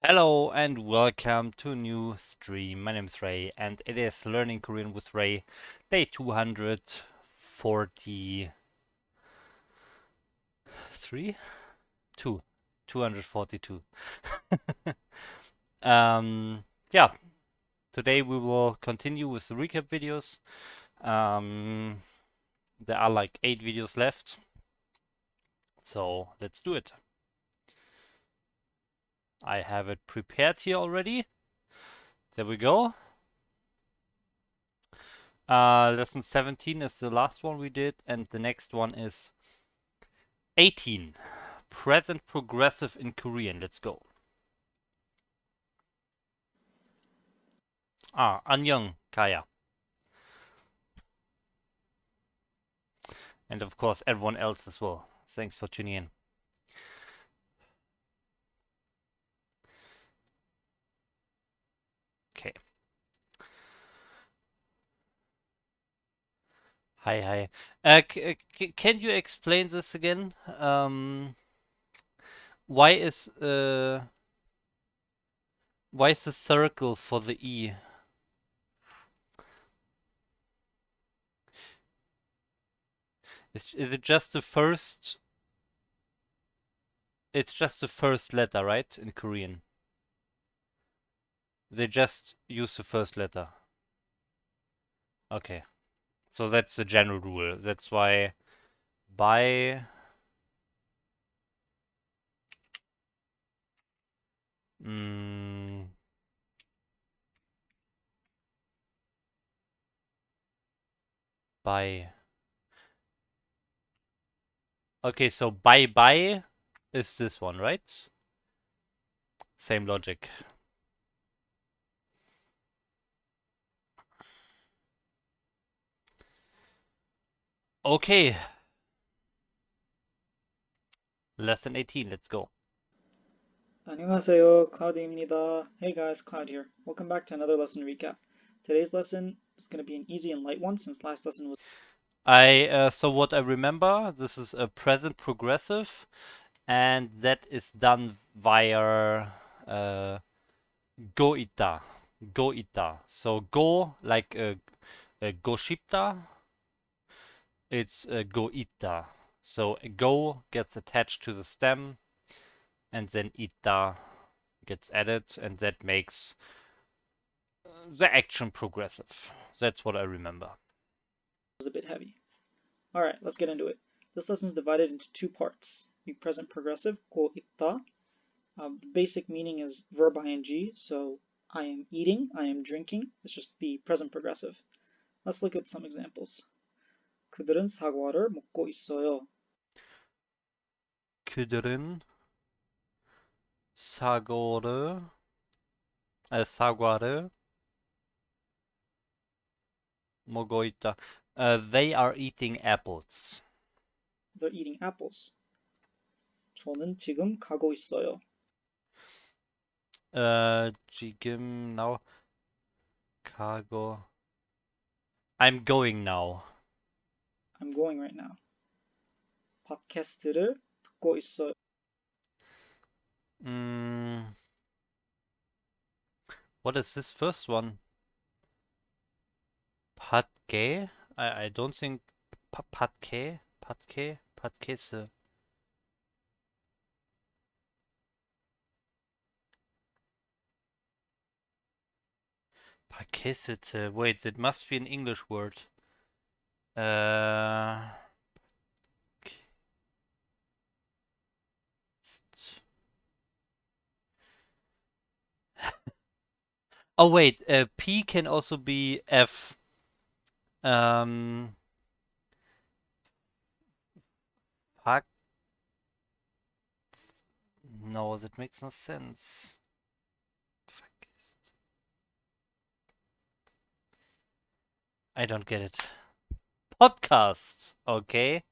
Hello and welcome to a new stream. My name is Ray and it is Learning Korean with Ray, day 243? 2. 242. um, yeah, today we will continue with the recap videos. There are like 8 videos left, so let's do it. I have it prepared here already. There we go. Lesson 17 is the last one we did, and the next one is 18. Present progressive in Korean. Let's go. 안녕, Kaya. And of course, everyone else as well. Thanks for tuning in. Okay. Hi. Can you explain this again? Why is the circle for the E? Is it just the first? It's just the first letter, right? In Korean. They just use the first letter. Okay. So that's the general rule. That's why by by. Okay, so bye is this one, right? Same logic. Okay. Lesson 18, let's go. 안녕하세요, Cloud입니다. Hey guys, Cloud here. Welcome back to another lesson recap. Today's lesson is going to be an easy and light one since last lesson was... So what I remember, this is a present progressive, and that is done via go ita. Go ita. So go, like go shipta, it's go ita. So go gets attached to the stem, and then ita gets added, and that makes the action progressive. That's what I remember. a bit heavy. Alright, let's get into it. This lesson is divided into two parts. The present progressive, 고 있다. The basic meaning is verb ing, so I am eating, I am drinking. It's just the present progressive. Let's look at some examples. 그들은 사과를 먹고 있어요. 그들은 사과를 먹고 있다. They are eating apples. They're eating apples. 저는 지금 가고 있어요. 지금 now 가고. I'm going now. I'm going right now. 팟캐스트를 듣고 있어요. What is this first one? Patke? I don't think patke. Patkese. Pakesete. Wait, it must be an English word. Oh wait, P can also be F. Fuck. No, that makes no sense. I don't get it. Podcast. Okay.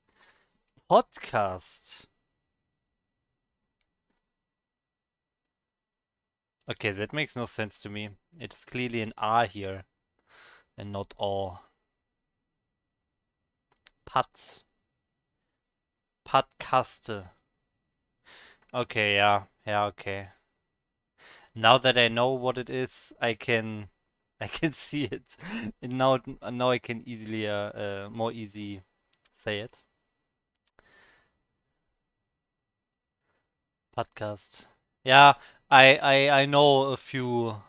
Podcast. Okay, that makes no sense to me. It's clearly an R here and not O. Podcaste. Okay, yeah, okay. Now that I know what it is, I can see it. And now I can easily more easy say it. Podcast. Yeah, I know a few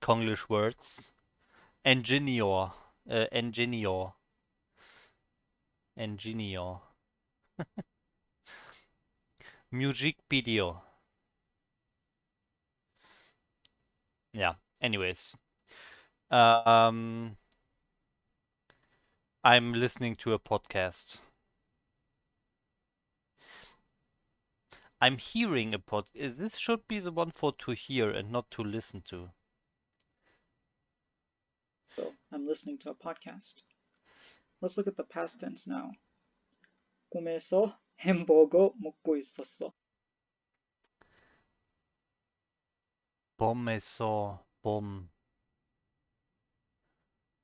Konglish words. Engineer, engineer, engineer. Music video. Yeah. Anyways, um, I'm listening to a podcast. I'm hearing a pod. This should be the one for to hear and not to listen to. So I'm listening to a podcast. Let's look at the past tense now. 꿈에서 햄버거 먹고 있었어. Bommeso, bom.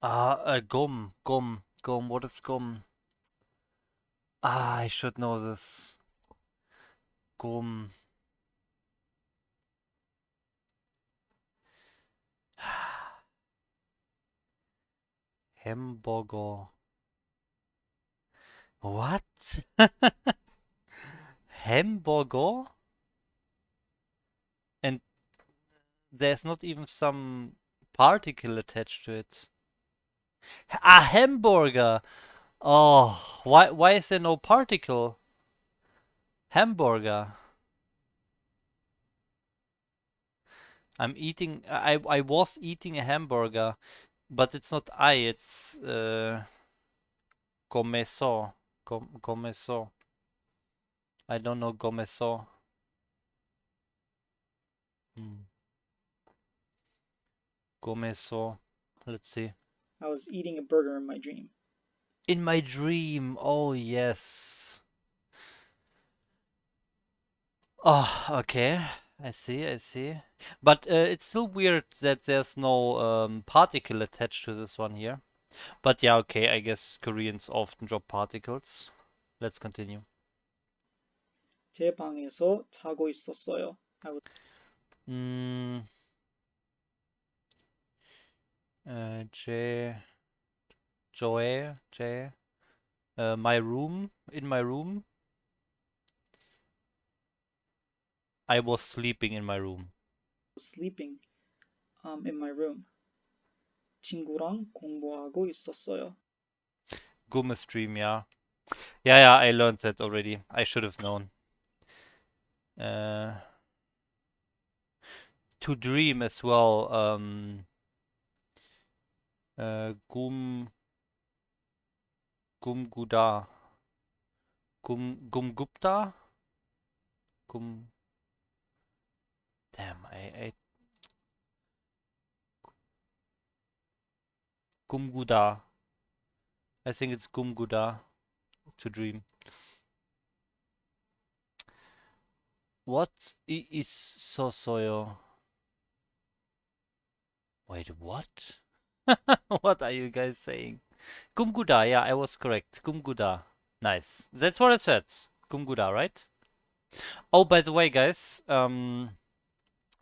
Gum, gum, gum. What is gum? I should know this. Gum. Hamburger. What? Hamburger? And there's not even some particle attached to it. A hamburger. Oh, why is there no particle? Hamburger. I was eating a hamburger, but it's not it's começo. Começo. I don't know começo. Hmm. Começo. Let's see. I was eating a burger in my dream. In my dream. Oh yes. Oh, okay. I see, I see. But it's still weird that there's no particle attached to this one here. But yeah, okay, I guess Koreans often drop particles. Let's continue. 제 방에서 자고 있었어요. I was Mm, J, Joe, J, my room, in my room. I was sleeping in my room. sleeping in my room. 친구랑 공부하고 있었어요. Gumme stream, yeah. Yeah, I learned that already. I should have known. Uh, to dream as well. Gumguda. Gumgupta? Gum. Damn, I. Gumguda. I think it's Gumguda to dream. What is sosoyo? Wait, what? What are you guys saying? Gumguda, yeah, I was correct. Gumguda. Nice. That's what I said. Gumguda, right? Oh, by the way, guys, a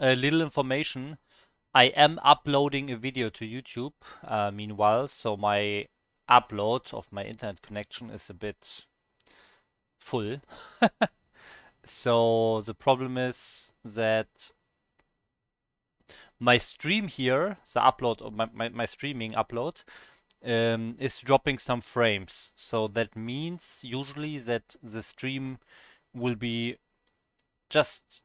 little information. I am uploading a video to YouTube, meanwhile, so my upload of my internet connection is a bit full. So the problem is that my stream here, the upload of my streaming upload, is dropping some frames. So that means usually that the stream will be just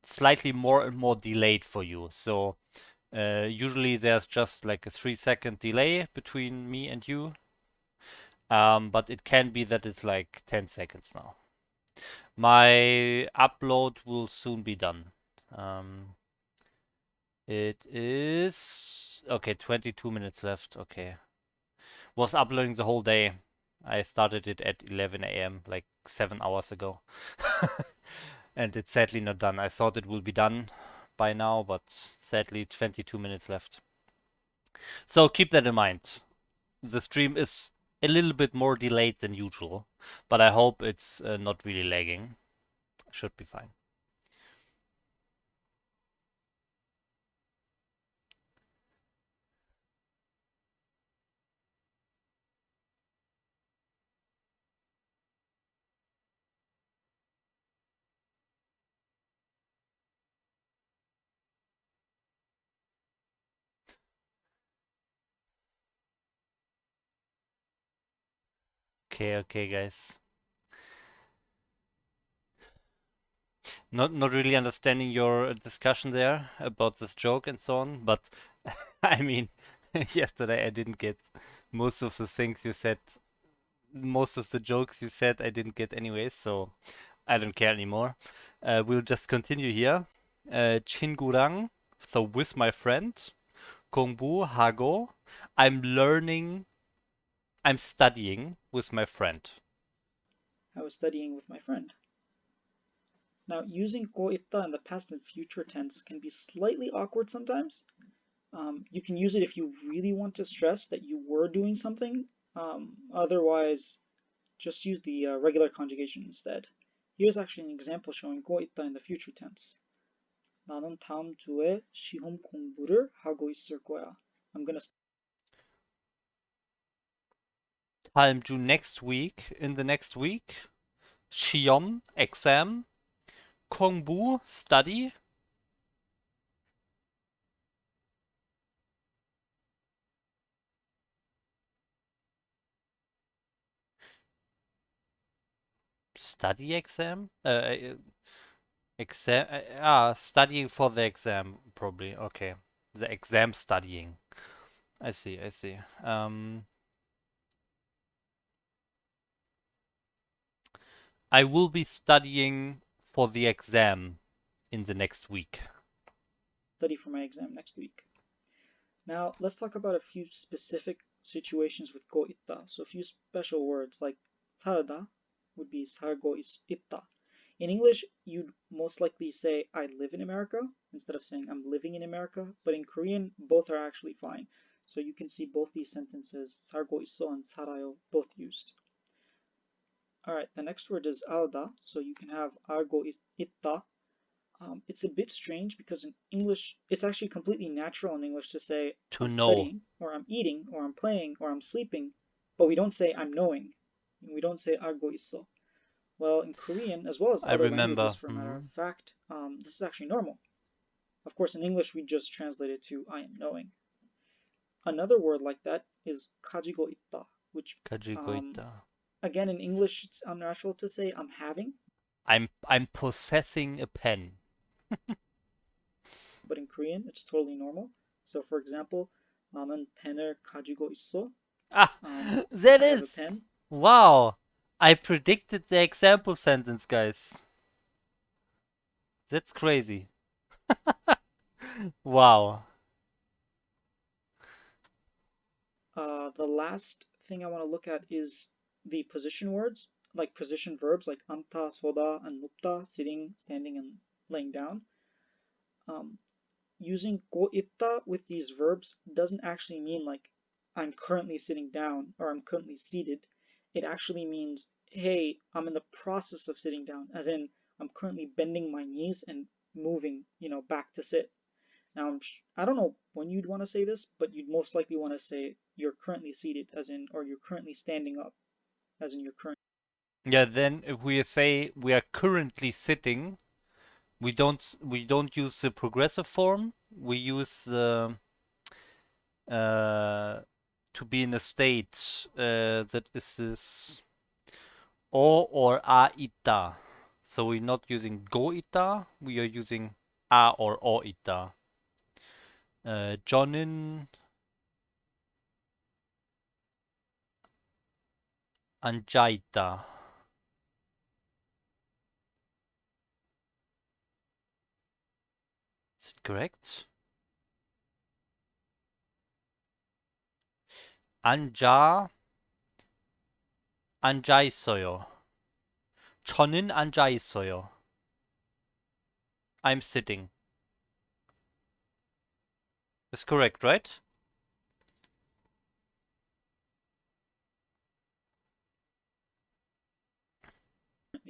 slightly more and more delayed for you. So usually there's just like a 3-second delay between me and you. But it can be that it's like 10 seconds now. My upload will soon be done. It is okay, 22 minutes left. Okay. Was uploading the whole day. I started it at 11 a.m. like 7 hours ago. And it's sadly not done. I thought it will be done by now, but sadly 22 minutes left. So keep that in mind. The stream is a little bit more delayed than usual, but I hope it's not really lagging. Should be fine. Okay, guys. Not really understanding your discussion there about this joke and so on, but I mean, yesterday I didn't get most of the things you said, most of the jokes you said I didn't get anyways, so I don't care anymore. We'll just continue here. 친구랑, so with my friend. 공부하고, I'm learning, I'm studying with my friend. I was studying with my friend. Now, using ko 있다 in the past and future tense can be slightly awkward sometimes. You can use it if you really want to stress that you were doing something. Otherwise, just use the regular conjugation instead. Here's actually an example showing 고 있다 in the future tense. 나는 다음 주에 시험 공부를 하고 있을 거야. I'm gonna 다음 주 next week, in the next week. 시험, exam. 공부, study. Study exam? Exam, studying for the exam, probably. Okay. The exam studying. I see, I see. I will be studying for the exam in the next week. study for my exam next week. Now, let's talk about a few specific situations with 고 있다. So a few special words like 살다 would be 살고 있다. In English, you'd most likely say I live in America instead of saying I'm living in America, but in Korean, both are actually fine. So you can see both these sentences, 살고 있어 and 살아요, both used. All right, the next word is 알다. So you can have 알고 있다. It's a bit strange because in English, it's actually completely natural in English to say To I'm know. studying, or I'm eating, or I'm playing, or I'm sleeping, but we don't say I'm knowing. We don't say 알고 있어. Well, in Korean, as well as I other languages remember. for a matter of fact, this is actually normal. Of course, in English, we just translate it to I am knowing. Another word like that is 가지고 있다, which 가지고 um, 있다. again in English it's unnatural to say I'm having, I'm possessing a pen. but in Korean it's totally normal. So for example, 나는 펜을 가지고 있어. Ah, Um, that I have a is. pen. Wow. I predicted the example sentence, guys. That's crazy. Wow. The last thing I want to look at is the position words, like position verbs like 앉다, 서다, and 눕다, sitting, standing, and laying down. Um, Using 고 있다 with these verbs doesn't actually mean like I'm currently sitting down or I'm currently seated. It actually means, hey, I'm in the process of sitting down, as in I'm currently bending my knees and moving, back to sit. Now, I don't know when you'd want to say this, but you'd most likely want to say you're currently seated, as in, or you're currently standing up, as in you're currently. Yeah, then if we say we are currently sitting, we don't use the progressive form. We use to be in a state that is this or a ita. So we're not using go ita, we are using a or o ita. 저는 앉아 있다. Is it correct? 앉아 앉아 있어요. 저는 앉아 있어요. I'm sitting. Is correct, right?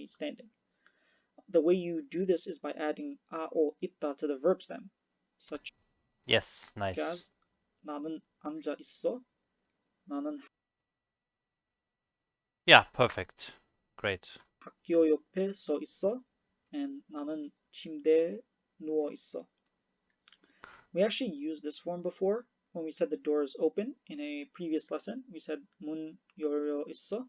Standing. The way you do this is by adding a or ita to the verb stem, such Yes, nice. as 나는 앉아 있어, 나는 Yeah, perfect. Great. 학교 옆에 서 있어, and 나는 침대에 누워 있어. We actually used this form before when we said the door is open in a previous lesson. We said 문 열려 있어.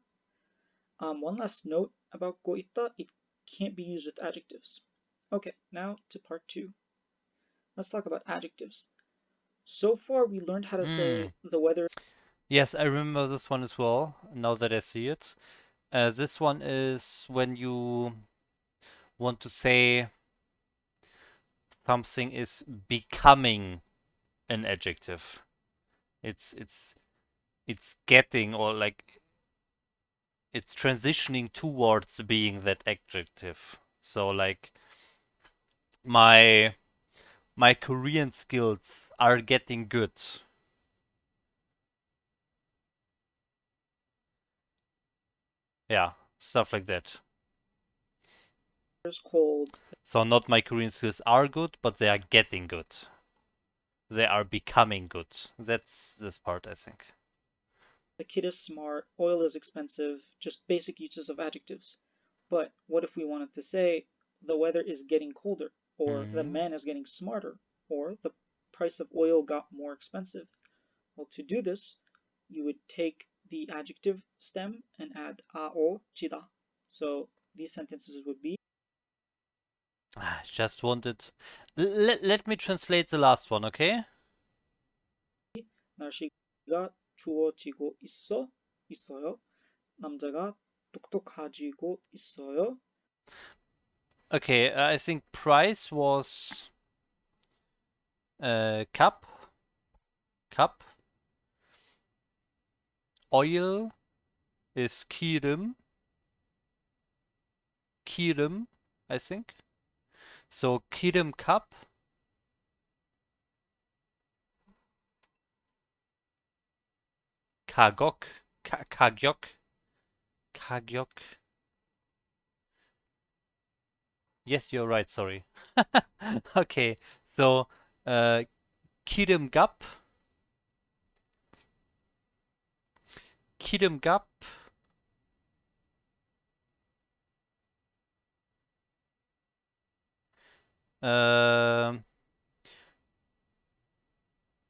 One last note about go itta, it can't be used with adjectives. Okay, now to part two. Let's talk about adjectives. So far, we learned how to Hmm. say the weather Yes, I remember this one as well, now that I see it. This one is when you want to say something is becoming an adjective. It's it's it's getting, or like it's transitioning towards being that adjective. So like my my Korean skills are getting good. Yeah, stuff like that. is called So not my Korean skills are good, but they are getting good. They are becoming good. That's this part, I think. the kid is smart, oil is expensive, just basic uses of adjectives. But what if we wanted to say the weather is getting colder, or the Hmm. man is getting smarter, or the price of oil got more expensive? Well, to do this, you would take the adjective stem and add ao jida. So these sentences would be I just wanted. Let me translate the last one, okay? 날씨가 추워지고 있어요. 남자가 똑똑해지고 있어요. Okay, I think price was cup, cup. Oil is kirim, kirim, I think. So kirim cup, kagok, kagyok, kagyok. Yes, you're right. Sorry. Okay, so uh, kirim gap, kirim gap. Um,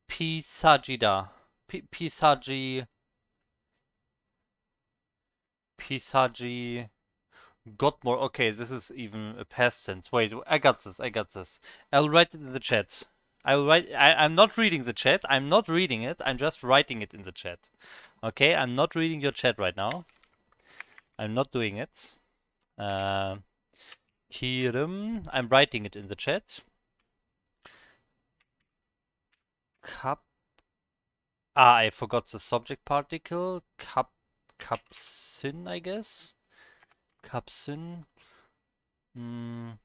Pisagida. Pisagi. Pisagi. Got more. Okay, this is even a past tense. Wait, I got this. I got this. I'll write it in the chat. I will write. I'm not reading the chat. I'm not reading it. I'm just writing it in the chat. Okay, I'm not reading your chat right now. I'm not doing it. Uh, Kirim. I'm writing it in the chat. Cup. Ah, I forgot the subject particle. Kapsin, I guess. Kapsin. Mm,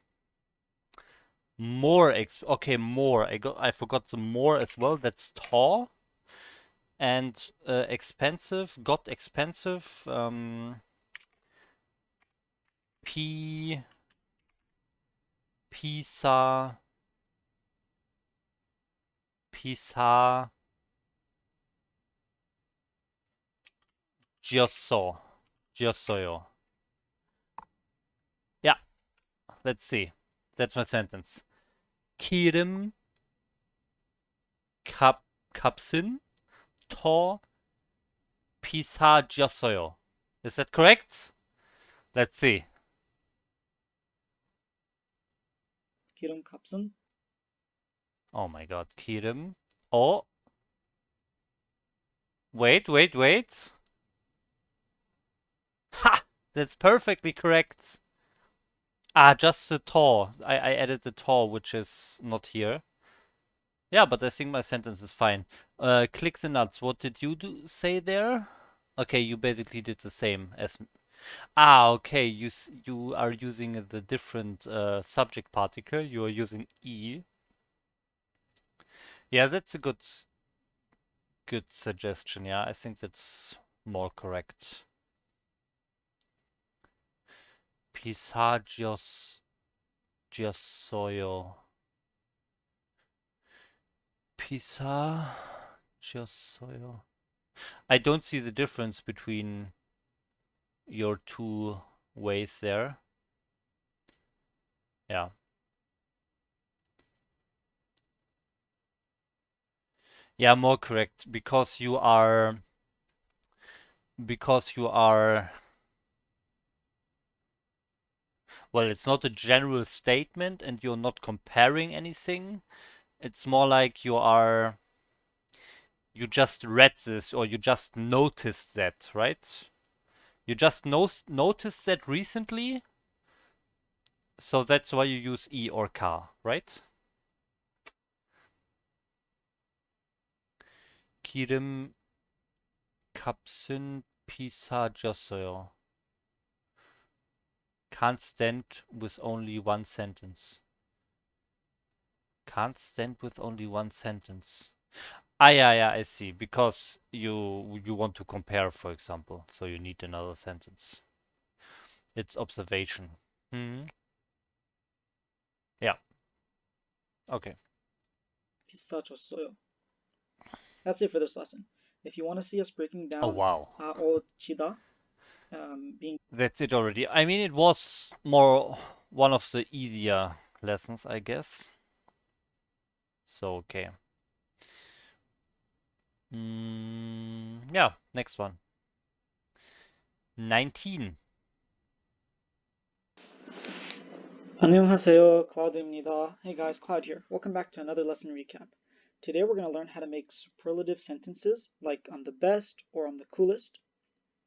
more okay, more. I forgot the more as well. That's tall and expensive. Got expensive. P Pisa Pisa Giosso Giossoio. Yeah, let's see. That's my sentence. Kirim Kapsin to Pisa Giossoio. Is that correct? Let's see. 기름값은 Oh my god, Kirim. Oh, wait. Ha! That's perfectly correct. Ah, just the to. I added the to, which is not here. Yeah, but I think my sentence is fine. Click the nuts. What did you say there? Okay, you basically did the same as. Ah, okay. You are using the different subject particle. You are using e. Yeah, that's a good suggestion. Yeah, I think that's more correct. Pisagios Giossoio. Pisagiossoio. I don't see the difference between your two ways there. Yeah. Yeah, more correct because you are Well, it's not a general statement and you're not comparing anything. It's more like you just read this or you just noticed that, right? You just noticed that recently, so that's why you use E or K, right? 기름 값은 비싸졌어요. Can't stand with only one sentence. Can't stand with only one sentence. Ah, yeah, I see. Because you want to compare, for example, so you need another sentence. It's observation. Hmm. Yeah. Okay. 비싸졌어요. That's it for this lesson. If you want to see us breaking Oh down wow. 아오치다, being That's it already. I mean, it was more one of the easier lessons, I guess. So okay. Yeah. Next one. 19. 안녕하세요, Cloud입니다. Hey guys, Cloud here. Welcome back to another lesson recap. Today we're going to learn how to make superlative sentences, like I'm the best or I'm the coolest.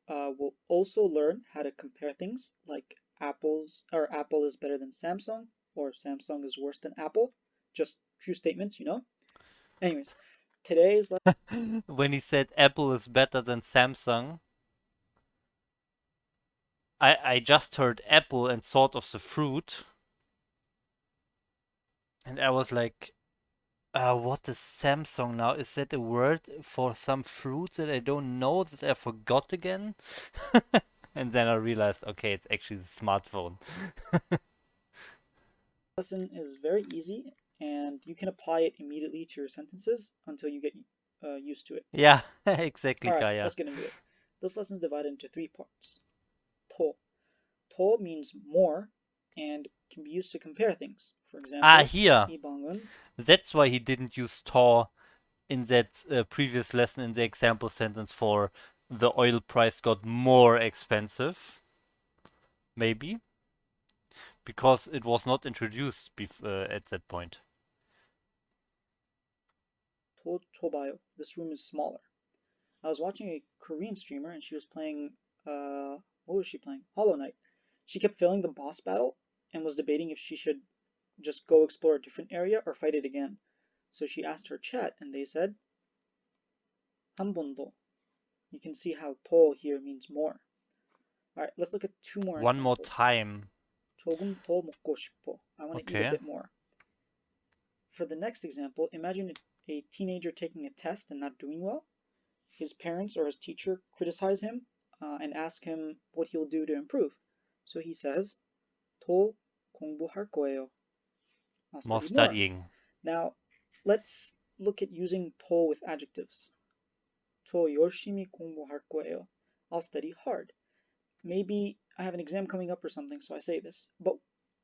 We'll also learn how to compare things, like Apple is better than Samsung, or Samsung is worse than Apple. Just true statements, you know. Anyways, today's When he said Apple is better than Samsung, I just heard apple and thought of the fruit, and I was like, what is Samsung now? Is that a word for some fruit that I don't know that I forgot again? And then I realized, okay, it's actually the smartphone. lesson is very easy, and you can apply it immediately to your sentences until you get used to it. Yeah, exactly, All right, Kaya. let's get into it. This lesson is divided into three parts. To. To means more and can be used to compare things. For Ah, example, here. 이방은 That's why he didn't use Tor in that previous lesson in the example sentence for the oil price got more expensive. Maybe. Because it was not introduced at that point. 더 좁아요. This room is smaller. I was watching a Korean streamer and she was playing, what was she playing? Hollow Knight. She kept failing the boss battle and was debating if she should just go explore a different area or fight it again. So she asked her chat and they said, 한 번 더. You can see how 더 here means more. Alright, let's look at two more One more examples. time. 조금 더 먹고 싶어. I want to eat a Okay. bit more. For the next example, imagine a teenager taking a test and not doing well. His parents or his teacher criticize him and ask him what he'll do to improve. So he says, 더 공부할 거예요. I'll More study more. studying. Now, let's look at using 더 with adjectives. 더 열심히 공부할 거예요. I'll study hard. Maybe I have an exam coming up or something, so I say this. But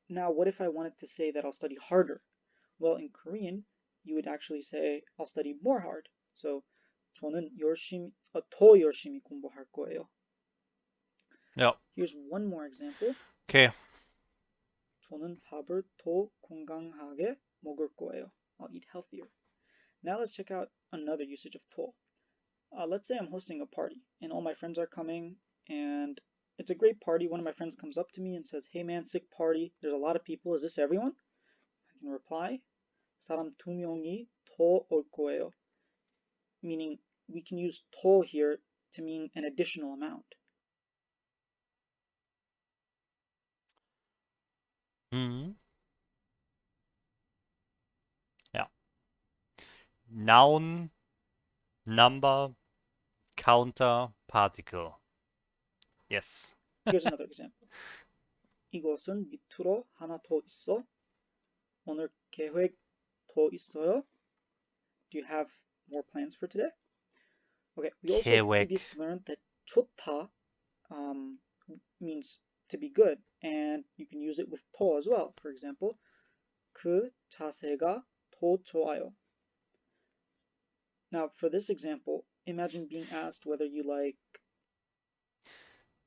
now, what if I wanted to say that I'll study harder? Well, in Korean, you would actually say I'll study more hard. So 저는 더 열심히 공부할 거예요. Yeah. Here's one more example. Okay. 저는 밥을 더 건강하게 먹을 거예요. I'll eat healthier. Now let's check out another usage of 더. Let's say I'm hosting a party and all my friends are coming and it's a great party. One of my friends comes up to me and says, "Hey man, sick party. There's a lot of people. Is this everyone?" I can reply, 사람 두 명이 더 올 거예요. Meaning we can use 더 here to mean an additional amount. Hmm. Yeah. Noun, number, counter, particle. Yes. Here's another example. 이것은 밑으로 하나 더 있어. 오늘 계획 더 있어요? Do you have more plans for today? Okay, we also 계획. previously learned that 좋다 means to be good, and you can use it with 더 as well. For example, 그 자세가 더 좋아요. Now, for this example, imagine being asked whether you like.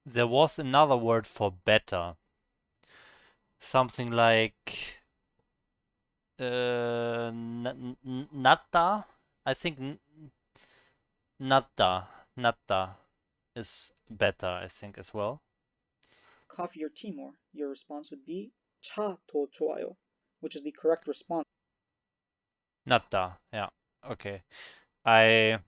There was another word for better. something like natta. I think natta is better, I think, as well. Coffee or tea more? Your response would be 차 더 좋아요, which is the correct response. Natta, yeah. Okay. I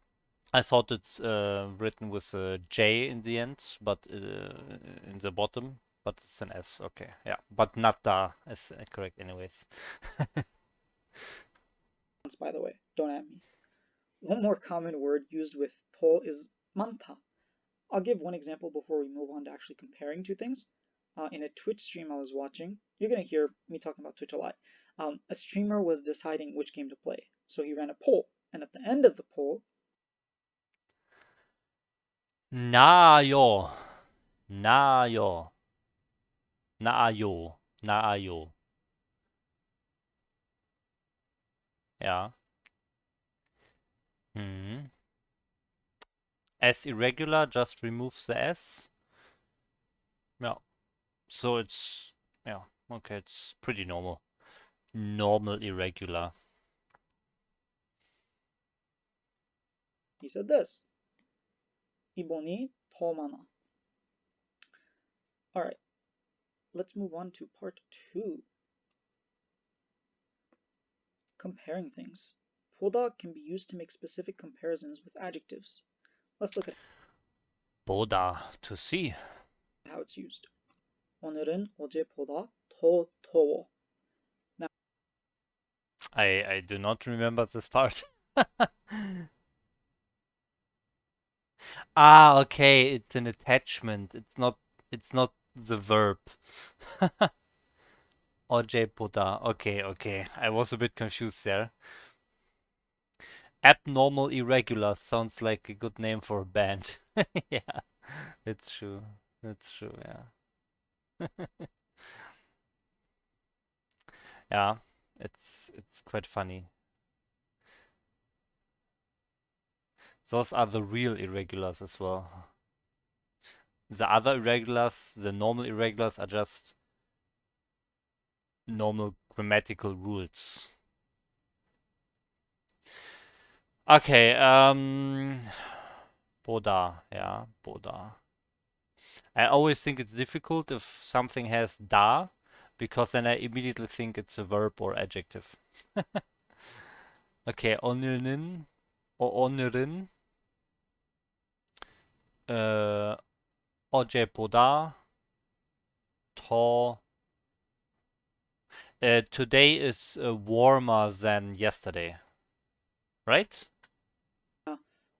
I thought it's written with a J in the end, but in the bottom, but it's an S. Okay, yeah. But natta is correct anyways. By the way, don't at me. One more common word used with 더 is 많다. I'll give one example before we move on to actually comparing two things. In a Twitch stream I was watching, you're going to hear me talking about Twitch a lot. A streamer was deciding which game to play. So he ran a poll. And at the end of the poll, 나요, 나요, 나요, 나요. Yeah. Hmm. S irregular just removes the S. Yeah. So it's yeah. Okay, it's pretty normal. Normal irregular. he said this. 이번이 더 많아. Alright, let's move on to part 2. Comparing things. 보다 can be used to make specific comparisons with adjectives. Let's look at 보다 to see. how it's used. 오늘은 어제보다 더 더워. Now, I do not remember this part. Ah, okay, it's an attachment. It's not the verb. 어제보다. Okay, okay. I was a bit confused there. Abnormal Irregular sounds like a good name for a band. Yeah, that's true. That's true, yeah. Yeah, it's quite funny. Those are the real irregulars as well. The other irregulars, the normal irregulars, are just normal grammatical rules. Okay, 보다, yeah, 보다. I always think it's difficult if something has da, because then I immediately think it's a verb or adjective. Okay, 오늘은, 오늘은, 어, 어제보다 더, today is warmer than yesterday, right?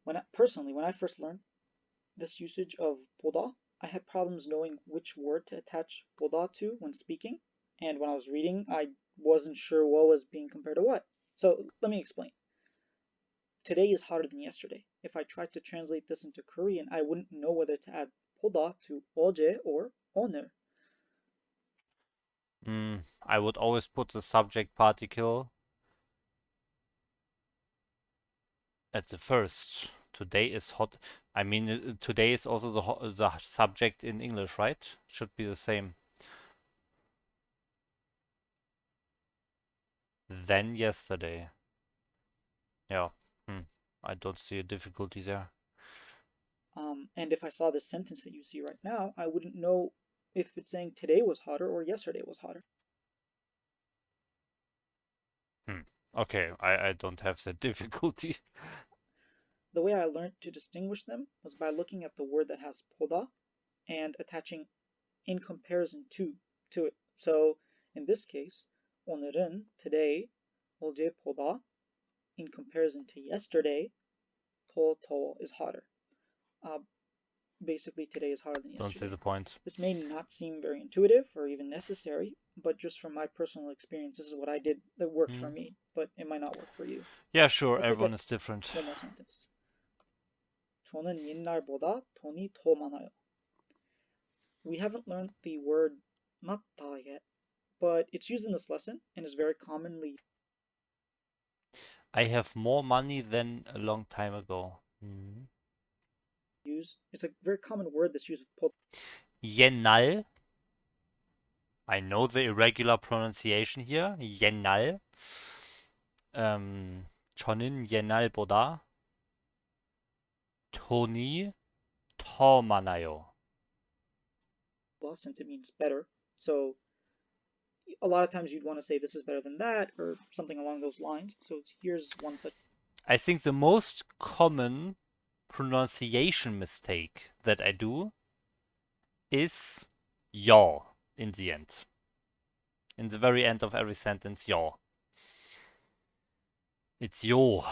when I first learned this usage of 보다, I had problems knowing which word to attach 보다 to when speaking, and when I was reading, I wasn't sure what was being compared to what. So let me explain. Today is hotter than yesterday. If I tried to translate this into Korean, I wouldn't know whether to add 보다 to 어제 or 오늘. I would always put the subject particle at the first. Today is hot. I mean, today is also the subject in English, right? Should be the same. Than yesterday. Yeah. I don't see a difficulty there. And if I saw this sentence that you see right now, I wouldn't know if it's saying today was hotter or yesterday was hotter. Okay, I don't have that difficulty. The way I learned to distinguish them was by looking at the word that has 보다 and attaching in comparison to it. So in this case, 오늘은 today, 어제보다 in comparison to yesterday, 더 더워 is hotter. Basically, today is hotter than Don't see yesterday. the point. This may not seem very intuitive or even necessary, but just from my personal experience, this is what I did that worked for me, but it might not work for you. Yeah, sure, Let's look everyone at is different. one more sentence. 저는 옛날보다 돈이 더 많아요. We haven't learned the word 맞다 yet, but it's used in this lesson and is very commonly I have more money than a long time ago. used. It's a very common word that's used with 옛날, I know the irregular pronunciation here. 옛날. 저는 옛날보다 돈이 더 많아요. Since it means better. So a lot of times you'd want to say this is better than that or something along those lines. So here's one such. I think the most common pronunciation mistake that I do is yaw in the end. In the very end of every sentence, yaw. It's yaw.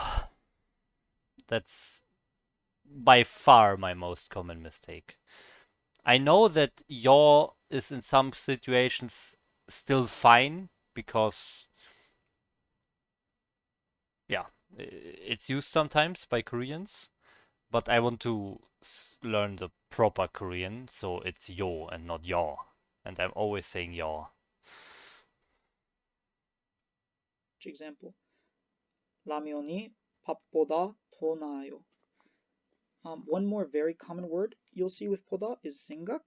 That's by far my most common mistake. I know that yaw is in some situations still fine because, yeah, it's used sometimes by Koreans, but I want to learn the proper Korean, so it's yo and not yaw. And I'm always saying yaw. Example. 라면이 밥보다 더 나아요. One more very common word you'll see with 보다 is 생각.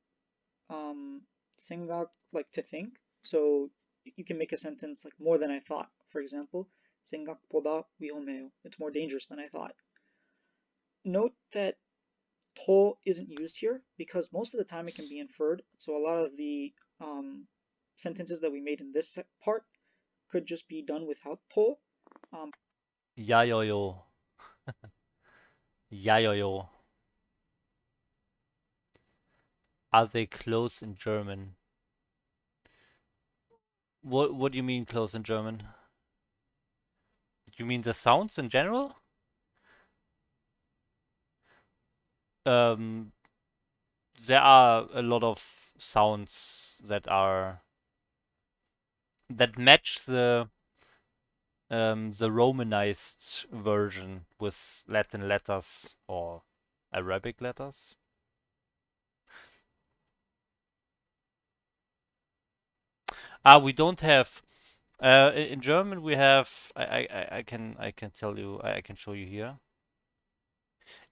생각, like to think. So you can make a sentence like more than I thought. For example, 생각보다 위험해요. It's more dangerous than I thought. Note that 더 isn't used here because most of the time it can be inferred. So a lot of the sentences that we made in this part could just be done without 더. 야요요. 야요요. Are they close in German? What do you mean close in German? You mean the sounds in general? Um, there are a lot of sounds that match the Romanized version with Latin letters or Arabic letters. We don't have. In German, we have. I can tell you. I can show you here.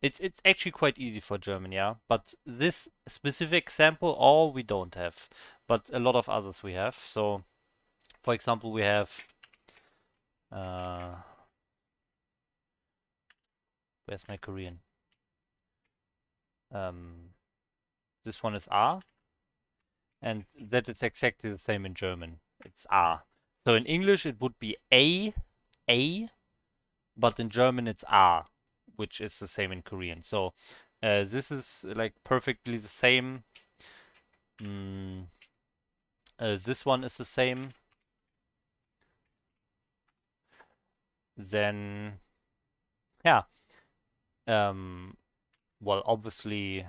It's actually quite easy for German, yeah. But this specific example, all we don't have, but a lot of others we have. So, for example, we have. Where's my Korean? This one is A, and that is exactly the same in German. It's A. So in English it would be A, but in German it's A, which is the same in Korean. So this is like perfectly the same. This one is the same. Then, yeah. Well, obviously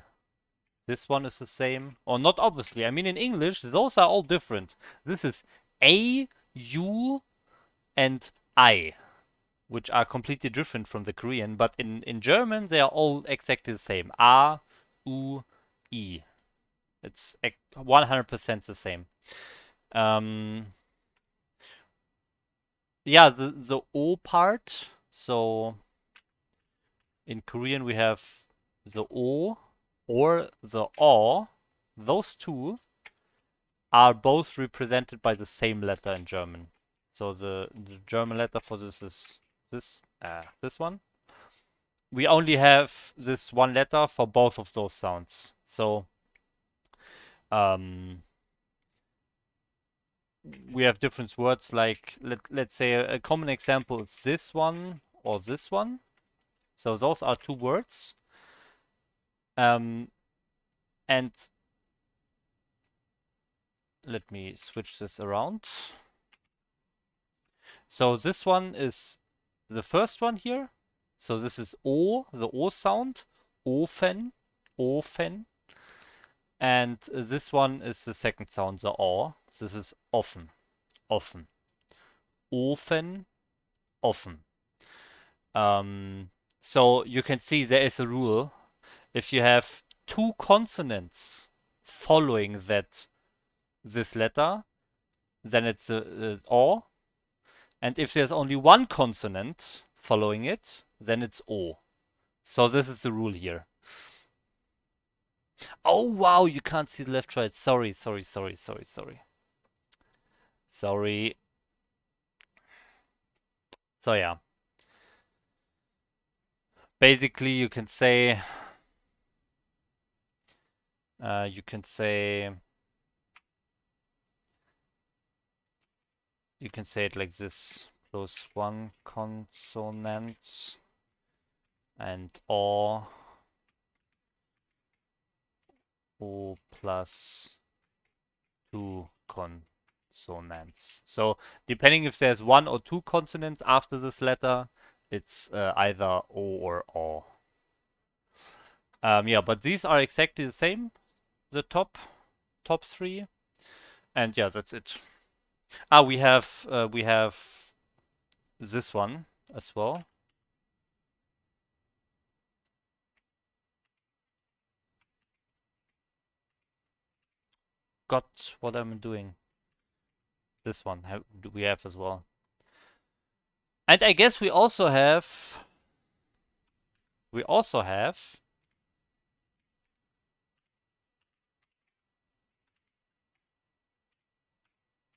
this one is the same. Or not obviously. I mean, in English, those are all different. This is A, U, and I, which are completely different from the Korean. But in German, they are all exactly the same. A, U, I. It's 100% the same. Yeah, the O part. So in Korean, we have the O or the O. Those two are both represented by the same letter in German. So the German letter for this is this one. We only have this one letter for both of those sounds. So we have different words like let's say a common example is this one or this one. So those are two words. And let me switch this around. So this one is the first one here. So this is O, the O sound. Ofen, Ofen. And this one is the second sound, the O. This is offen, offen. Ofen, offen. So you can see there is a rule. If you have two consonants following this letter, then it's a O. And if there's only one consonant following it, then it's O. So this is the rule here. Oh wow, you can't see the left right. Sorry. Sorry. So yeah, basically you can say uh, you can say you can say it like this: plus one consonant and or o plus two consonants. So depending if there's one or two consonants after this letter, it's either o or o. Yeah, but these are exactly the same. The top three, and yeah, that's it. Ah, we have this one as well. Got what I'm doing. This one we have as well. And I guess we also have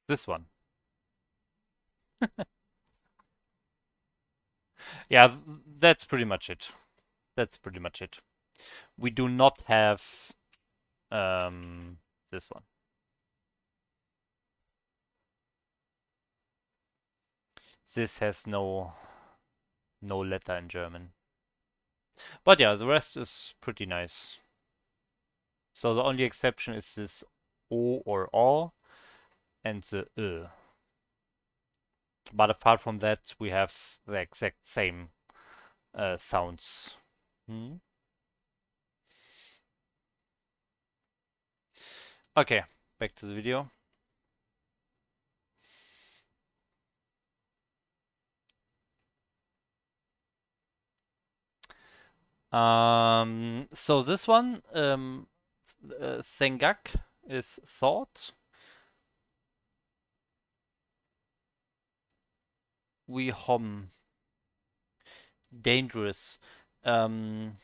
this one. Yeah, that's pretty much it. That's pretty much it. We do not have this one. This has no letter in German. But yeah, the rest is pretty nice. So the only exception is this O or O and the But apart from that, we have the exact same sounds. Hmm? Okay, back to the video. So this one, Sengak is thought. We hom dangerous. Um,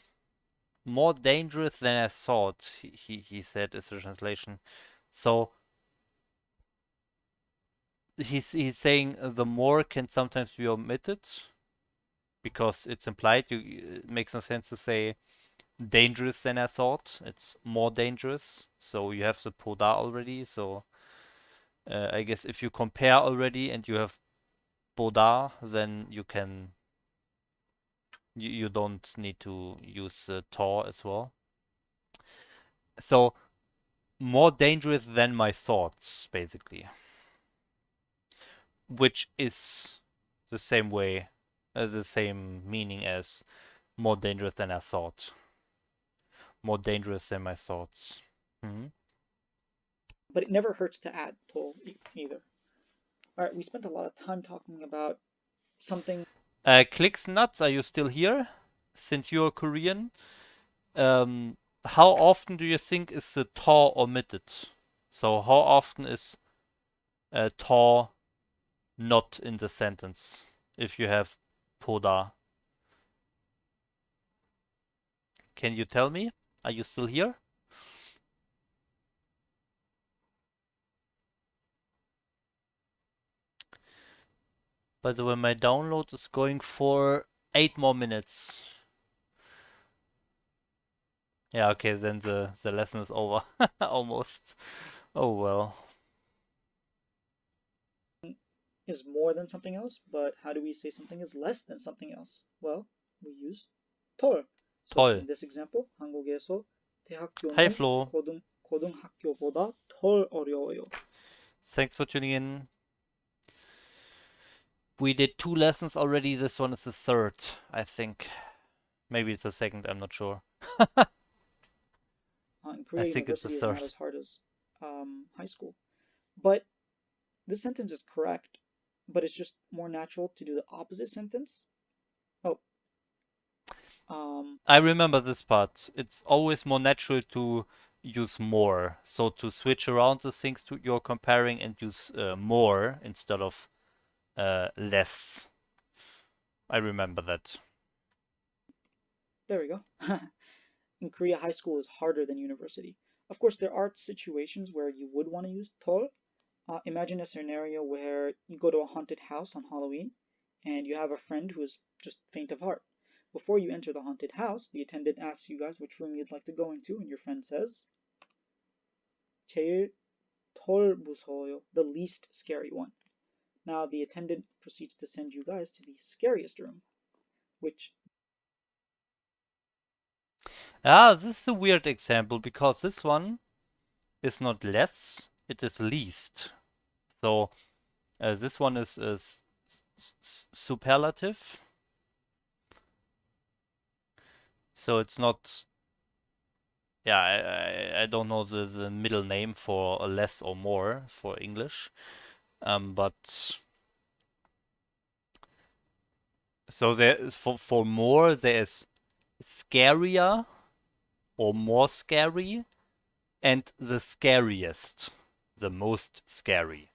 More dangerous than I thought. He said is the translation. So he's saying the more can sometimes be omitted because it's implied. It makes no sense to say dangerous than I thought. It's more dangerous. So you have the Poda already. So I guess if you compare already and you have Poda, then you don't need to use Tor as well. So more dangerous than my thoughts, basically, which is the same way, the same meaning as more dangerous than I thought. More dangerous than my thoughts. Hmm. But it never hurts to add tol either. All right, we spent a lot of time talking about something. Clicks nuts, are you still here? Since you're Korean, how often do you think is the Tor omitted? So how often is Tor not in the sentence if you have Poda? Can you tell me? Are you still here? By the way, my download is going for 8 more minutes. Yeah, okay, then the lesson is over. Almost. Oh well. Is more than something else, but how do we say something is less than something else? Well, we use 털. So Toll. in this example, 한국에서 Hi 대학교는 Flo. 고등학교보다 덜 어려워요. Thanks for tuning in. We did 2 lessons already. This one is the third, I think. Maybe it's the second, I'm not sure. In I Korea, think it's the university is third. not as hard as high school. But this sentence is correct, but it's just more natural to do the opposite sentence. Oh, um, I remember this part. It's always more natural to use more. So to switch around the things to you're comparing and use more instead of less. I remember that. there we go. In Korea, high school is harder than university. Of course, there are situations where you would want to use 털, Imagine a scenario where you go to a haunted house on Halloween and you have a friend who is just faint of heart. Before you enter the haunted house, the attendant asks you guys which room you'd like to go into, and your friend says, 제일 덜 무서워요, the least scary one. Now the attendant proceeds to send you guys to the scariest room, which This is a weird example because this one is not less, it is least. So this one is superlative. So it's not. Yeah, I don't know the middle name for a less or more for English. But so there for more there is scarier or more scary and the scariest, the most scary.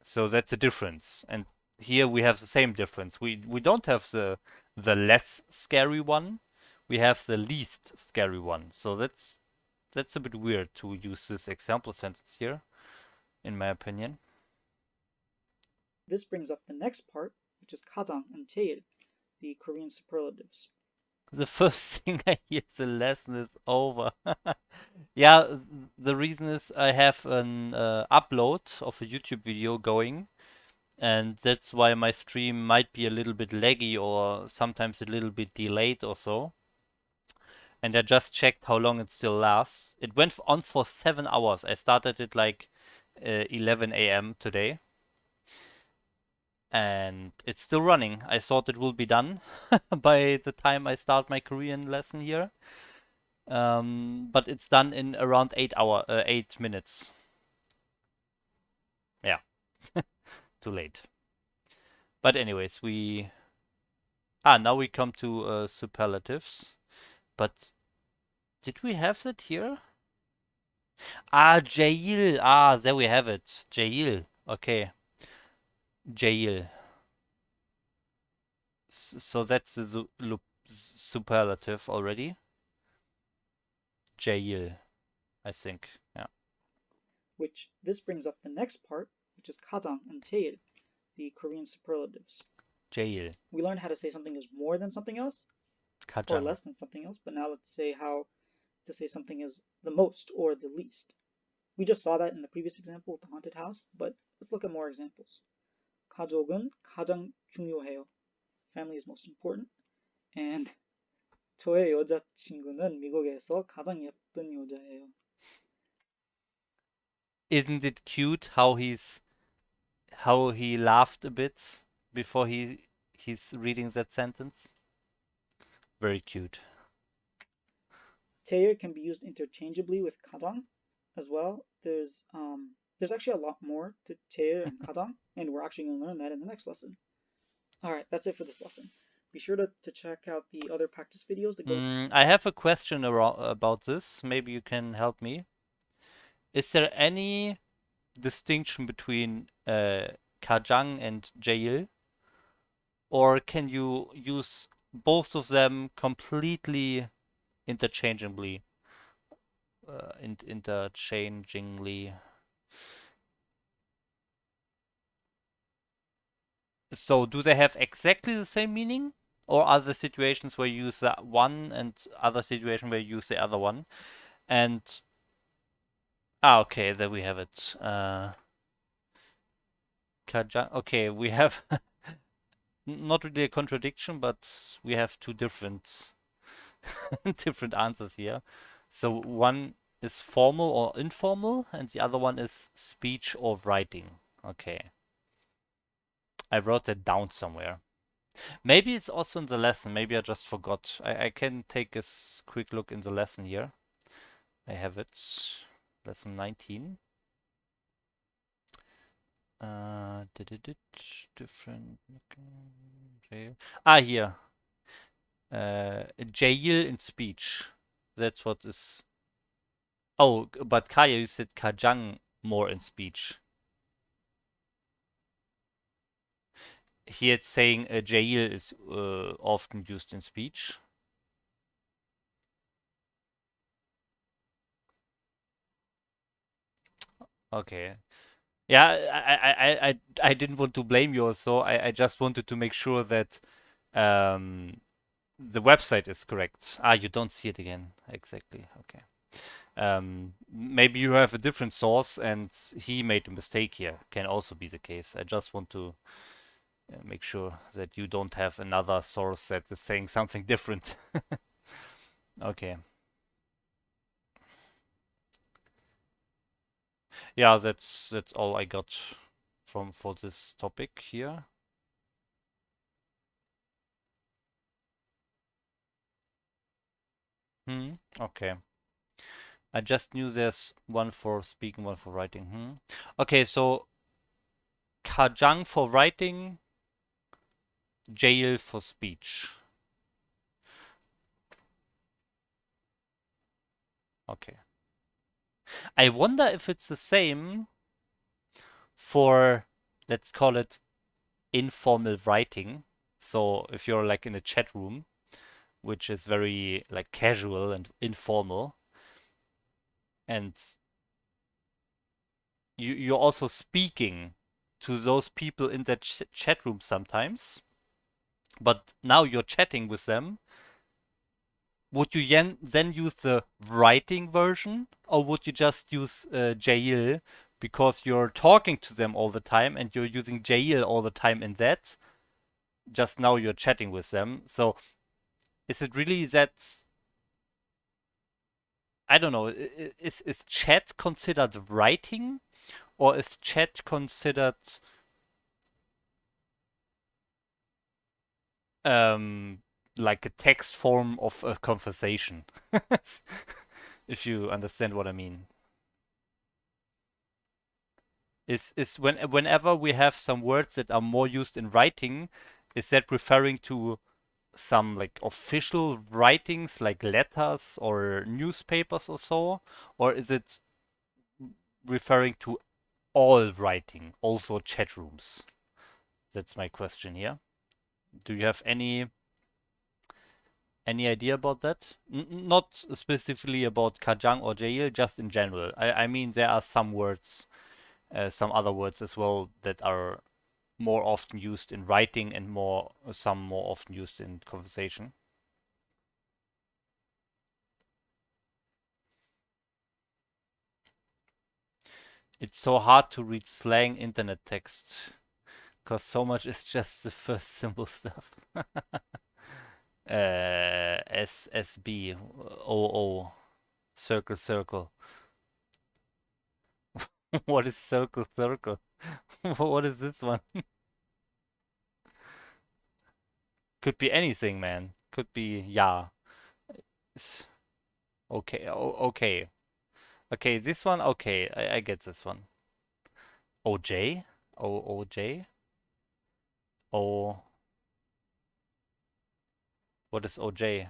So that's a difference. And here we have the same difference. We don't have the less scary one. We have the least scary one. So that's a bit weird to use this example sentence here, in my opinion. this brings up the next part, which is 가장 and 제일, the Korean superlatives. The first thing I hear the lesson is over. Yeah, the reason is I have an upload of a YouTube video going, and that's why my stream might be a little bit laggy or sometimes a little bit delayed or so. And I just checked how long it still lasts. It went on for 7 hours. I started it like 11 a.m. today. And it's still running. I thought it will be done by the time I start my Korean lesson here. But it's done in around 8 minutes. Yeah, too late. But anyways, now we come to superlatives. But did we have that here? Jail. There we have it. Jail. Okay. Jail. So that's the superlative already. Jail, I think. Yeah. Which this brings up the next part, which is 가장 and 제일, the Korean superlatives. Jail. We learned how to say something is more than something else or 가장. less than something else, but now let's say how to say something is the most or the least. We just saw that in the previous example with the haunted house, but let's look at more examples. 가족은 가장 중요해요. Family is most important. And 저의 여자친구는 미국에서 가장 예쁜 여자예요. Isn't it cute how he laughed a bit before he's reading that sentence? Very cute. 제일 can be used interchangeably with 가장 as well. There's actually a lot more to 제일 and 가장, and we're actually going to learn that in the next lesson. All right, that's it for this lesson. Be sure to check out the other practice videos that go. I have a question about this. Maybe you can help me. Is there any distinction between Kajang and Jail? Or can you use both of them completely interchangeably? Interchangingly. So do they have exactly the same meaning? Or are there situations where you use that one and other situations where you use the other one? And okay, there we have it. Okay, we have not really a contradiction, but we have two different different answers here. So one is formal or informal, and the other one is speech or writing. Okay. I wrote that down somewhere. Maybe it's also in the lesson. Maybe I just forgot. I can take a quick look in the lesson here. I have it. Lesson 19. Different. Here. Jail in speech. That's what is. Oh, but Kaya, you said Kajang more in speech. Here it's saying jail is often used in speech. Okay. Yeah, I didn't want to blame you, so I just wanted to make sure that um, the website is correct. Ah, you don't see it again. Exactly. Okay. Maybe you have a different source and he made a mistake here. Can also be the case. I just want to make sure that you don't have another source that is saying something different. Okay. Yeah, that's all I got from for this topic here. Hmm. Okay. I just knew there's one for speaking, one for writing. Hmm. Okay, so Kajang for writing, jail for speech. Okay. I wonder if it's the same for, let's call it informal writing. So if you're like in a chat room, which is very like casual and informal, and you're also speaking to those people in that chat room sometimes, but now you're chatting with them. Would you then use the writing version, or would you just use jail because you're talking to them all the time and you're using jail all the time in that? Just now you're chatting with them. So is it really that? I don't know. Is chat considered writing, or is chat considered um, like a text form of a conversation? If you understand what I mean. Is whenever we have some words that are more used in writing, is that referring to some like official writings like letters or newspapers or so, or is it referring to all writing, also chat rooms? That's my question here. Do you have any idea about that? Not specifically about Kajang or Jail, just in general. I mean, there are some words, some other words as well that are more often used in writing and some more often used in conversation. It's so hard to read slang internet text because so much is just the first simple stuff. SSB, OO, circle, circle. What is circle, circle? What is this one? Could be anything, man. Could be, yeah. Okay, okay. Okay, this one, okay. I get this one. OJ? OJ? O, what is OJ?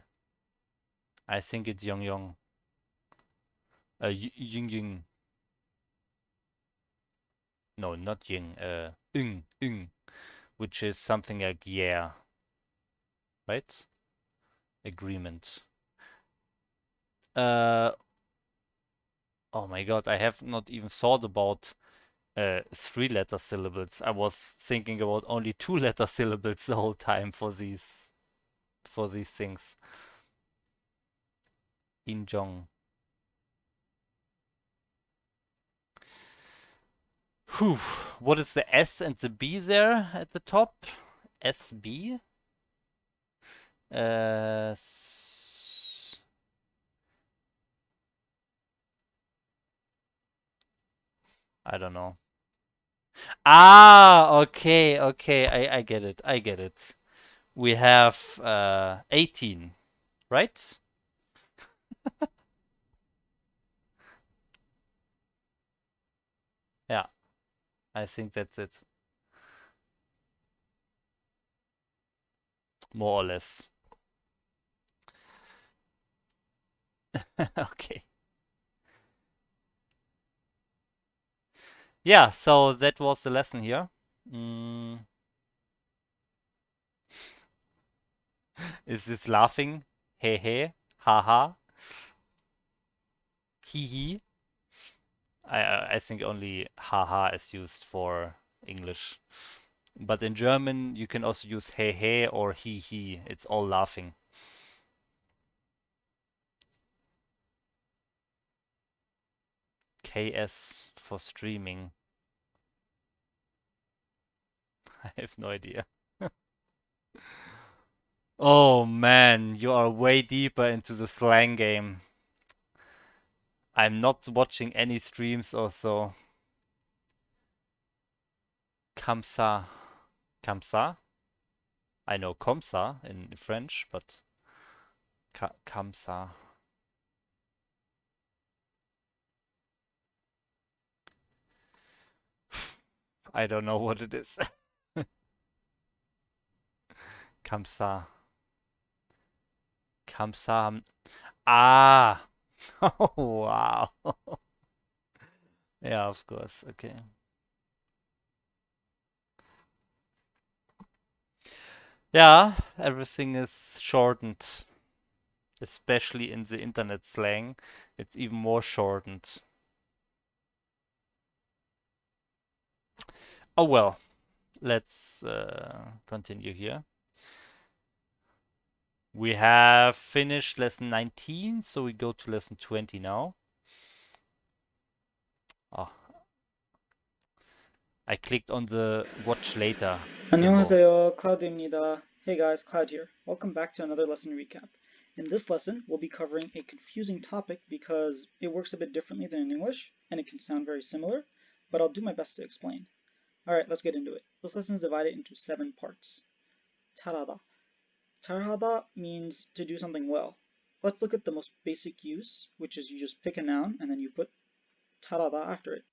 I think it's Young Young. Ying Ying. No, not Ying. Ing, which is something like yeah, right? Agreement. Uh, oh my God, I have not even thought about three-letter syllables. I was thinking about only two-letter syllables the whole time for these things. Injong. Whew. What is the S and the B there at the top? SB? Uh, I don't know. Ah, okay, okay. I get it. I get it. We have 18, right? Yeah, I think that's it. More or less. Okay. Yeah, so that was the lesson here. Mm, is this laughing? Hey, hey, haha, hee hee. I think only haha is used for English. But in German, you can also use hey hey or he. It's all laughing. KS for streaming. I have no idea. Oh man, you are way deeper into the slang game. I'm not watching any streams or so. Kamsa. Kamsa? I know Komsa in French, but Kamsa. I don't know what it is. Kamsa. Kamsa. Ah! Oh, wow. Yeah, of course. Okay. Yeah, everything is shortened, especially in the internet slang. It's even more shortened. Oh well, let's continue here. We have finished lesson 19, so we go to lesson 20 now. Oh, I clicked on the watch later symbol. 안녕하세요, 클라우드입니다. Hey guys, Cloud here. Welcome back to another lesson recap. In this lesson, we'll be covering a confusing topic because it works a bit differently than in English, and it can sound very similar, but I'll do my best to explain. Alright, let's get into it. This lesson is divided into 7 parts. 잘하다. 잘하다 means to do something well. Let's look at the most basic use, which is you just pick a noun and then you put 잘하다 after it.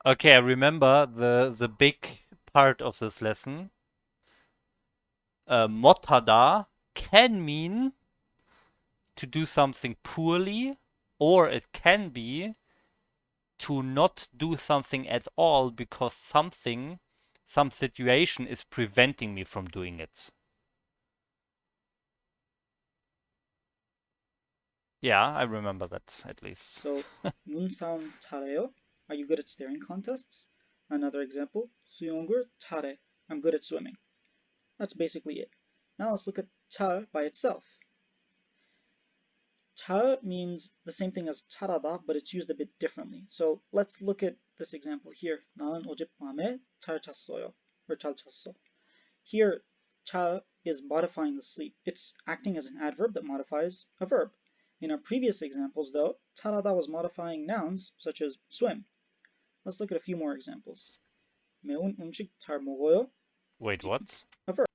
Okay, I remember the big part of this lesson. Motada can mean to do something poorly, or it can be to not do something at all because some situation is preventing me from doing it. Yeah, I remember that at least. So, 눈싸움 잘해요? Are you good at staring contests? Another example, 수영을 잘해. I'm good at swimming. That's basically it. Now let's look at 잘 by itself. 잘 means the same thing as 잘하다, but it's used a bit differently. So let's look at this example here. 나는 어젯밤에 잘 잤어요. Or 잘 잤어. Here, 잘 is modifying the sleep. It's acting as an adverb that modifies a verb. In our previous examples, though, 잘하다 was modifying nouns such as swim. Let's look at a few more examples. 매운 음식 잘 먹어요. Wait, what? A verb.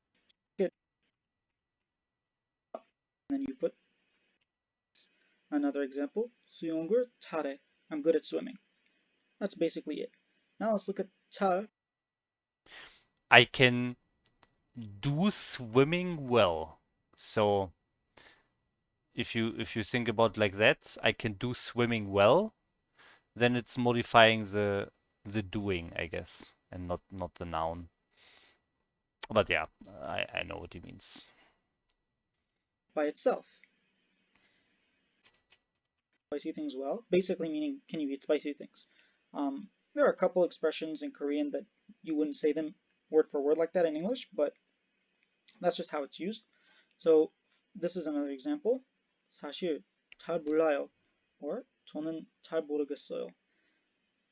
And then you put another example. 수영을 잘해. I'm good at swimming. That's basically it. Now let's look at 잘. I can do swimming well. So if you think about like that, I can do swimming well, then it's modifying the doing, I guess, and not the noun. But yeah, I know what he means. By itself. Spicy things well, basically meaning can you eat spicy things? There are a couple expressions in Korean that you wouldn't say them word for word like that in English, but that's just how it's used. So this is another example. 사실 잘 몰라요, or 저는 잘 모르겠어요.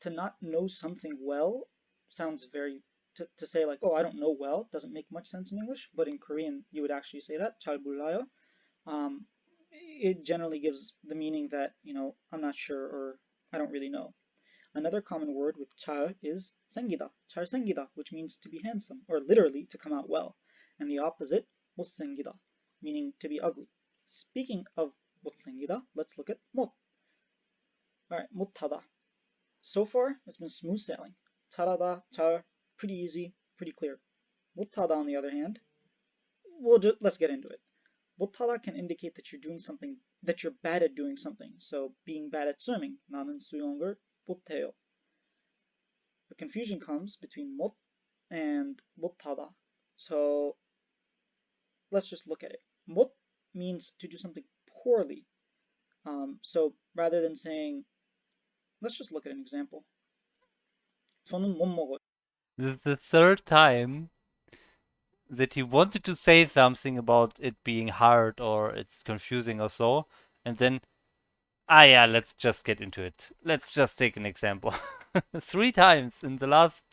To not know something well sounds very to say like, oh, I don't know well doesn't make much sense in English, but in Korean you would actually say that 잘 몰라요. It generally gives the meaning that, I'm not sure or I don't really know. Another common word with 잘 is 생기다, 잘생기다, which means to be handsome, or literally to come out well. And the opposite, 못생기다, meaning to be ugly. Speaking of 못생기다, let's look at 못. Alright, 못하다. So far, it's been smooth sailing. 잘하다, 잘, pretty easy, pretty clear. 못하다, on the other hand, let's get into it. 못하다 can indicate that you're doing something, that you're bad at doing something. So being bad at swimming, 나는 수영을 못해요. The confusion comes between 못 and 못하다. So let's just look at it. 못 means to do something poorly. So rather than saying let's just look at an example. 저는 못 먹어요. This is the third time that he wanted to say something about it being hard or it's confusing or so, and then, yeah, let's just get into it. Let's just take an example. Three times in the last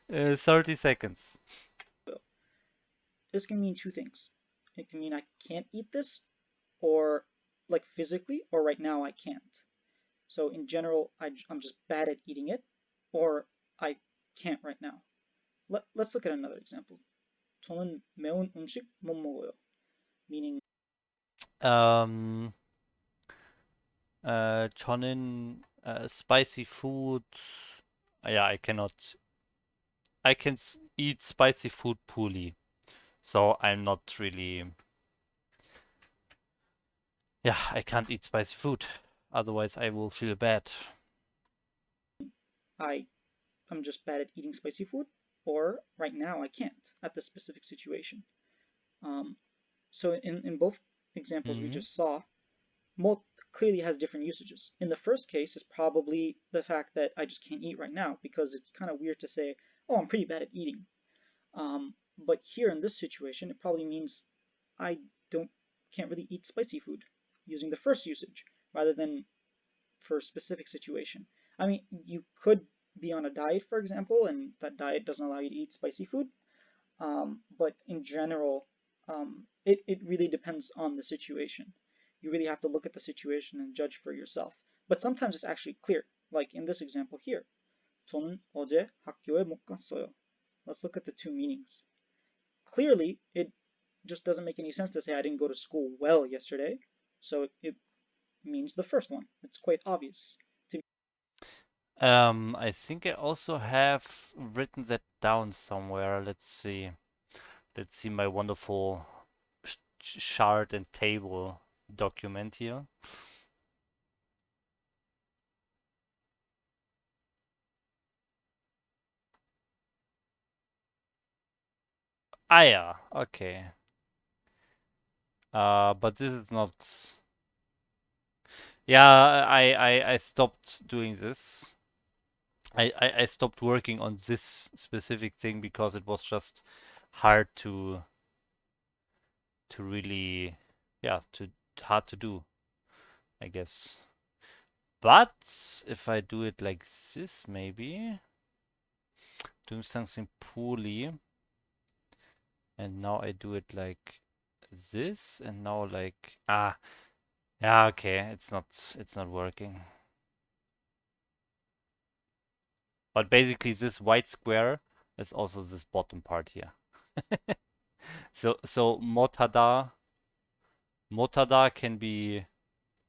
30 seconds. This can mean two things. It can mean I can't eat this, or like physically, or right now I can't. So in general, I'm just bad at eating it, or I can't right now. Let's look at another example. 저는 매운 음식 못 먹어요. Meaning Um, 저는 spicy food. Yeah, I cannot. I can eat spicy food poorly, so I'm not really. Yeah, I can't eat spicy food. Otherwise, I will feel bad. I I'm just bad at eating spicy food, or right now I can't at this specific situation. Um, so in both examples we Mhm. just saw, Molt clearly has different usages. In the first case, is probably the fact that I just can't eat right now because it's kind of weird to say, oh, I'm pretty bad at eating. But here in this situation, it probably means I don't can't really eat spicy food using the first usage rather than for a specific situation. I mean, you could be on a diet, for example, and that diet doesn't allow you to eat spicy food. But in general, it really depends on the situation. You really have to look at the situation and judge for yourself. But sometimes it's actually clear, like in this example here. 저는 어제 학교에 못 갔어요. Let's look at the two meanings. Clearly, it just doesn't make any sense to say I didn't go to school well yesterday. So it means the first one. It's quite obvious. I think I also have written that down somewhere. Let's see. Let's see my wonderful chart and table document here. Ah, yeah. Okay. But this is not. Yeah, I stopped doing this. I stopped working on this specific thing because it was just hard to really, yeah, to hard to do, I guess. But if I do it like this, maybe doing something poorly, and now I do it like this, and now like yeah, okay, it's not working. But basically, this white square is also this bottom part here. So motada can be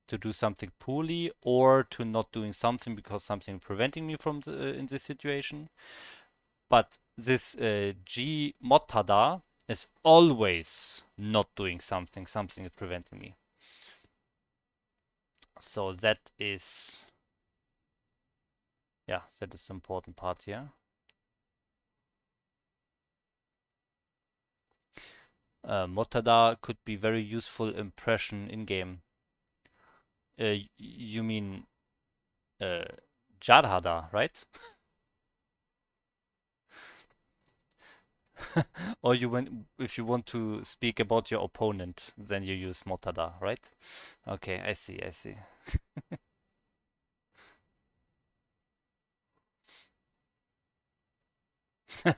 to do something poorly or to not doing something because something preventing me from in this situation. But this G motada is always not doing something. Something is preventing me. So that is, yeah, that is the important part here. Motada could be very useful impression in game. You mean uh, Jarhada, right? Or if you want to speak about your opponent, then you use Motada, right? Okay, I see, I see.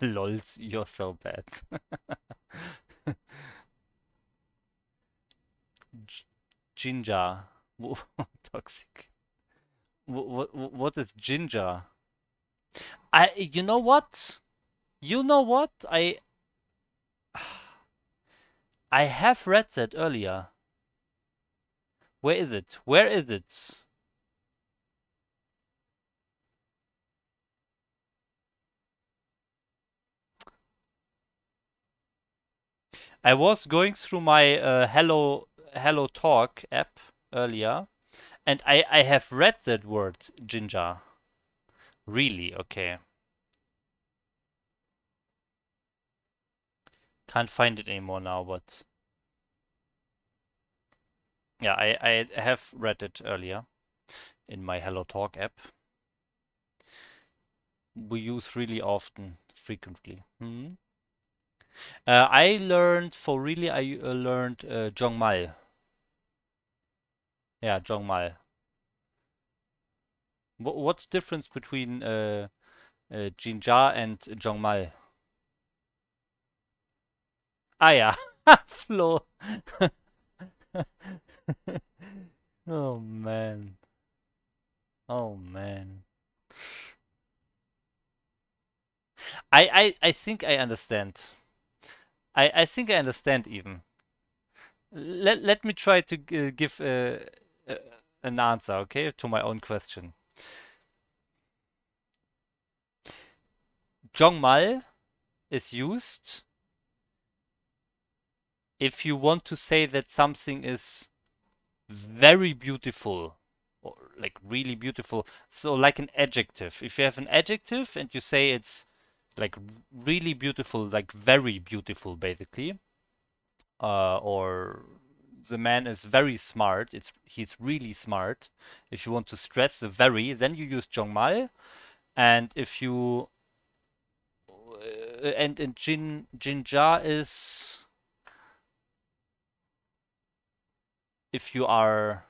Lols, you're so bad. Ginger. Toxic. What is ginger? You know what? You know what? I have read that earlier. Where is it? Where is it? I was going through my Hello Talk app earlier, and I have read that word ginger. Really? Okay. Can't find it anymore now, but yeah, I have read it earlier in my Hello Talk app. we use really often, frequently. Hmm? I learned for really. I learned Jongmal. Yeah, Jongmal. What's difference between Jinja and Jongmal? Ah ja, Flo. Oh man. Oh man. I think I understand. I think I understand even. Let me try to give a, an answer, okay, to my own question. Jongmal is used if you want to say that something is very beautiful or like really beautiful. So like an adjective. If you have an adjective and you say it's like really beautiful, like very beautiful basically, or the man is very smart, he's really smart. If you want to stress the very, then you use Jongmal. And if you and Jinja is if you are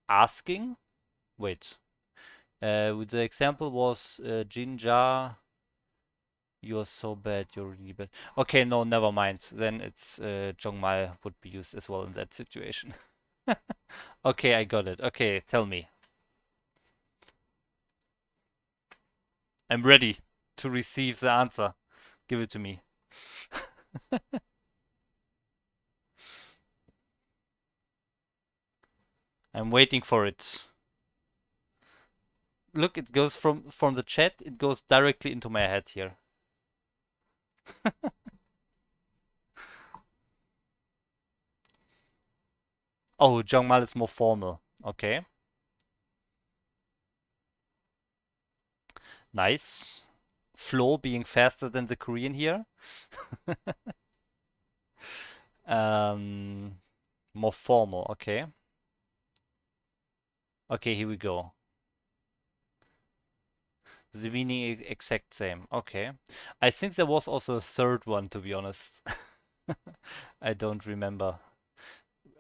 asking. Wait, with the example was Jinja. You're so bad. You're really bad. Okay, no, never mind. Then it's Jongmal would be used as well in that situation. Okay, I got it. Okay, tell me. I'm ready to receive the answer. Give it to me. I'm waiting for it. Look, it goes from the chat. It goes directly into my head here. Oh, Jongmal is more formal. Okay, nice. Flow being faster than the Korean here. Um, more formal. Okay. Okay, here we go. The meaning exact same. Okay. I think there was also a third one, to be honest. I don't remember.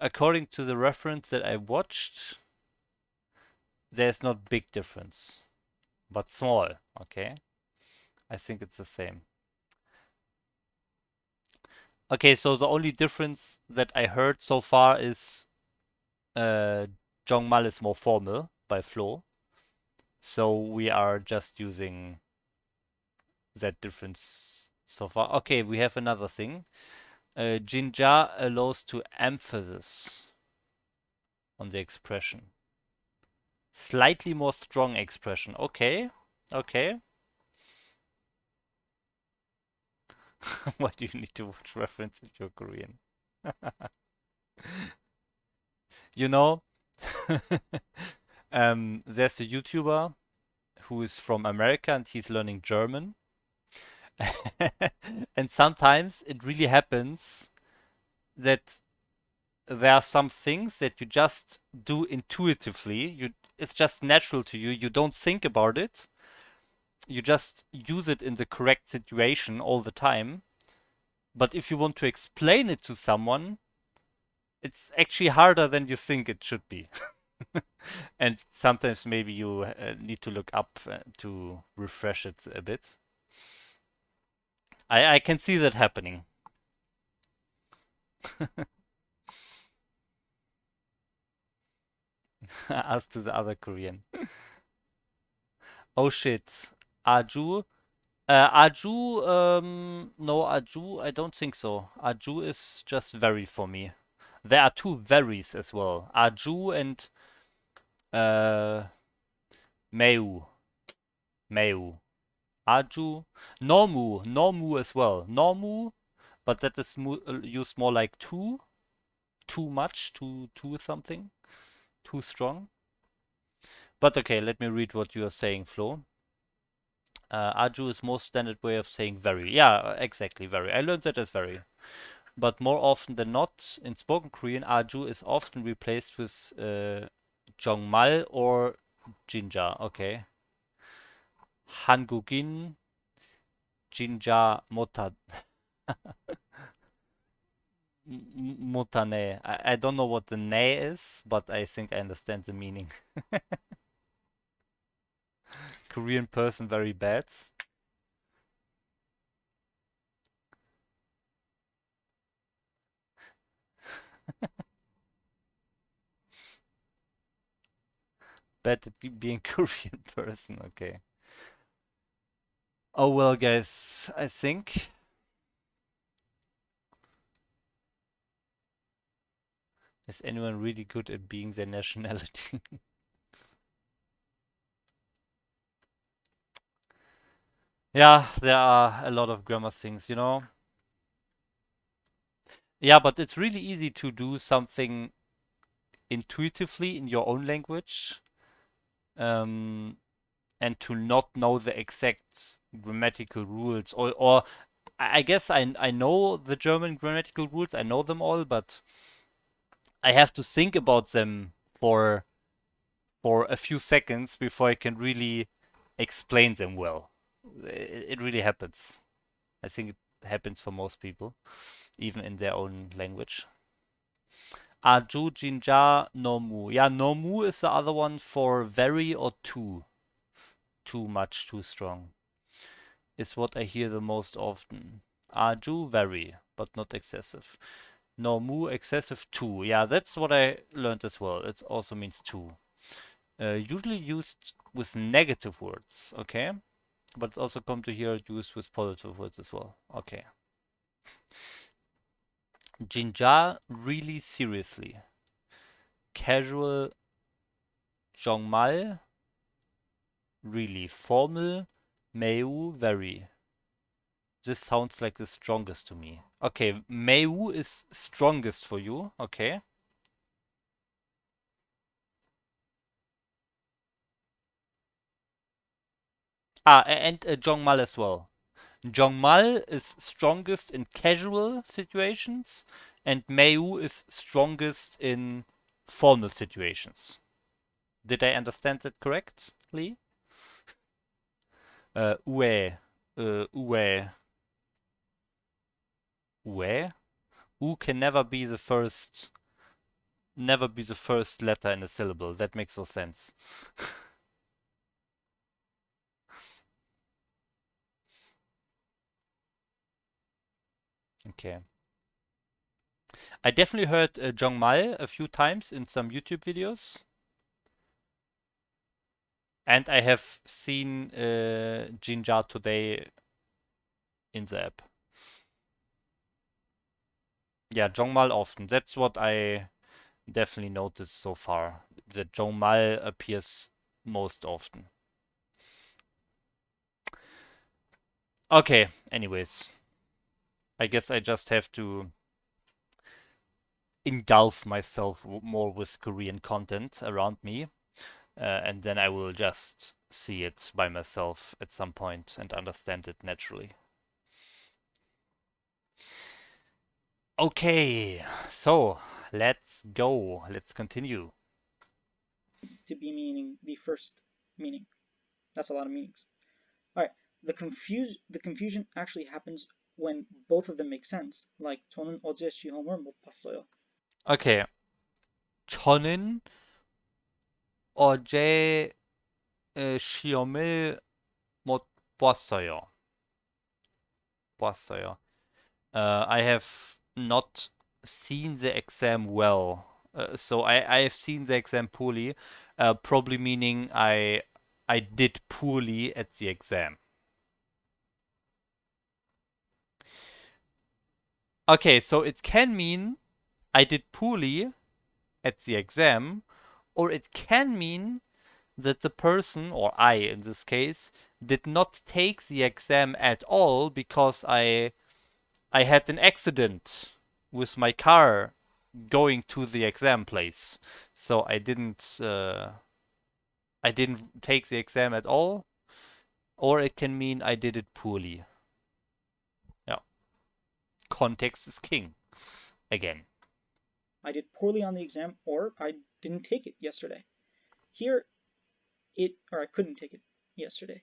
According to the reference that I watched, there's not big difference, but small. Okay. I think it's the same. Okay, so the only difference that I heard so far is uh, Jongmal is more formal by Flo. So we are just using that difference so far. Okay, we have another thing. Jinja allows to emphasis on the expression. Slightly more strong expression. Okay. Okay. Why do you need to watch reference if you're Korean? You know, there's a YouTuber who is from America and he's learning German. And sometimes it really happens that there are some things that you just do intuitively. It's just natural to you. You don't think about it. You just use it in the correct situation all the time. But if you want to explain it to someone, it's actually harder than you think it should be. And sometimes maybe you need to look up to refresh it a bit. I can see that happening. As to the other Korean. Oh shit. Aju. Aju, no, Aju, I don't think so. Aju is just very for me. There are two veries as well. Aju and uh, Meu. Meu. Aju. Normu. Normu as well. Normu, but that is used more like too. Too much. Too something. Too strong. But okay, let me read what you are saying, Flo. Aju is most standard way of saying very. Yeah, exactly, very. I learned that as very. But more often than not, in spoken Korean, Aju is often replaced with Jongmal or Jinja. Okay. 한국인 진짜 못하네. I don't know what the ne is, but I think I understand the meaning. Korean person very bad. Bad at being Korean person. Okay. Oh well, guys. I think is anyone really good at being their nationality? Yeah, there are a lot of grammar things, you know. Yeah, but it's really easy to do something intuitively in your own language, um, and to not know the exact grammatical rules. Or I guess I know the German grammatical rules. I know them all, but I have to think about them for for a few seconds before I can really explain them well. It really happens. I think it happens for most people, even in their own language. Aju Jinja Nomu. Yeah, Nomu is the other one for very or too. Too much, too strong. Is what I hear the most often. Aju very, but not excessive. Nomu excessive too. Yeah, that's what I learned as well. It also means too. Usually used with negative words, okay? But it's also come to here used with positive words as well. Okay. Jinja really seriously. Casual 정말 really. Formal 매우 very. This sounds like the strongest to me. Okay, 매우 is strongest for you. Okay. And 정말 as well. 정말 is strongest in casual situations, and 매우 is strongest in formal situations. Did I understand that correctly? Ue, ue, ue. U can never be the first letter in a syllable. That makes no sense. Okay. I definitely heard 정말 a few times in some YouTube videos, and I have seen Jinja today in the app. Yeah, 정말 often. That's what I definitely noticed so far. That 정말 appears most often. Okay, anyways. I guess I just have to engulf myself more with Korean content around me, and then I will just see it by myself at some point and understand it naturally. Okay, so let's go. Let's continue. To be meaning the first meaning. That's a lot of meanings. All right. The confusion actually happens when both of them make sense. Like 저는 어제 시험을 못 봤어요. Okay, 저는 어제 시험을 못 봤어요. 봤어요. I have not seen the exam well. So I have seen the exam poorly, probably meaning I did poorly at the exam. Okay, so it can mean I did poorly at the exam, or it can mean that the person, or I in this case, did not take the exam at all because I had an accident with my car going to the exam place. So I didn't take the exam at all, or it can mean I did it poorly. Yeah. Context is king again. I did poorly on the exam, or I didn't take it yesterday. Here, or I couldn't take it yesterday.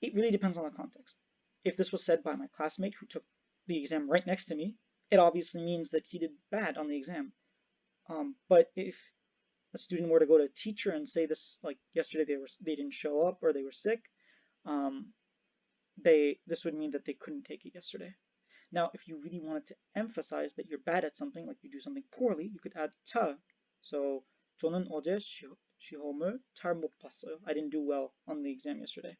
It really depends on the context. If this was said by my classmate who took the exam right next to me, it obviously means that he did bad on the exam. But if a student were to go to a teacher and say this, like yesterday they didn't show up or they were sick, um, this would mean that they couldn't take it yesterday. Now, if you really wanted to emphasize that you're bad at something, like you do something poorly, you could add 잘. So 저는 어제 시험을 잘 못 봤어요. I didn't do well on the exam yesterday.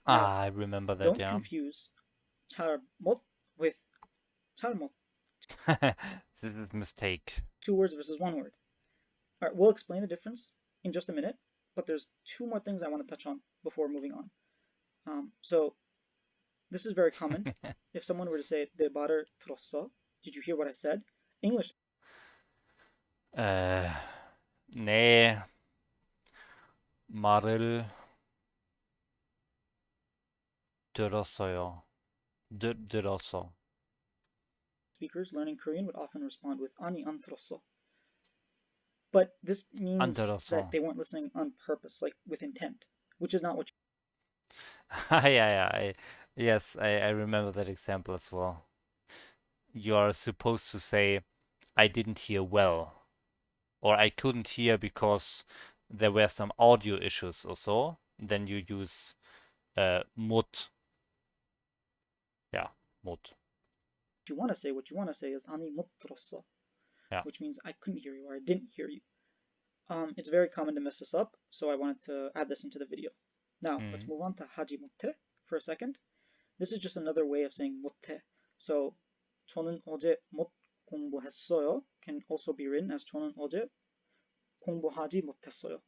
Now, I remember that, don't yeah. confuse 잘못 with 잘못. This is mistake. 2 words versus 1 word. All right, we'll explain the difference in just a minute, but there's 2 more things I want to touch on before moving on. So this is very common. If someone were to say 내 말을 들었어, did you hear what I said? English 네 말을 들었어요. 들었어. speakers learning Korean would often respond with 아니 안 들었어. But this 안 means 들었어. that they weren't listening on purpose, like with intent, which is not what Yeah. Yes, I remember that example as well. You are supposed to say, I didn't hear well, or I couldn't hear because there were some audio issues or so. Then you use 못. Yeah, 못. you want to say. What you want to say is 아니 못 들었어, Yeah. which means I couldn't hear you or I didn't hear you. It's very common to mess this up, so I wanted to add this into the video. Now, let's move on to 하지 못해 for a second. This is just another way of saying 못해. So, 저는 어제 못 공부했어요 can also be written as 저는 어제 공부하지 못했어요.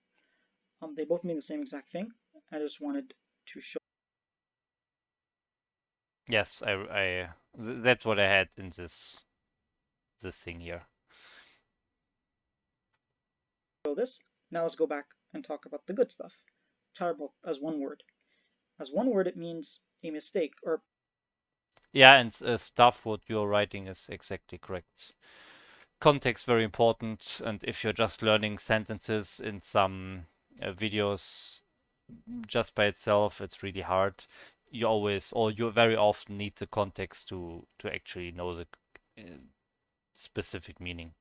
They both mean the same exact thing. I just wanted to show Yes, that's what I had in this thing here. this. Now let's go back and talk about the good stuff. 잘못 as one word. As one word, it means a mistake or Yeah, and stuff what you're writing is exactly correct. Context very important, and if you're just learning sentences in some videos just by itself, it's really hard. You always, or you very often need the context to actually know the specific meaning.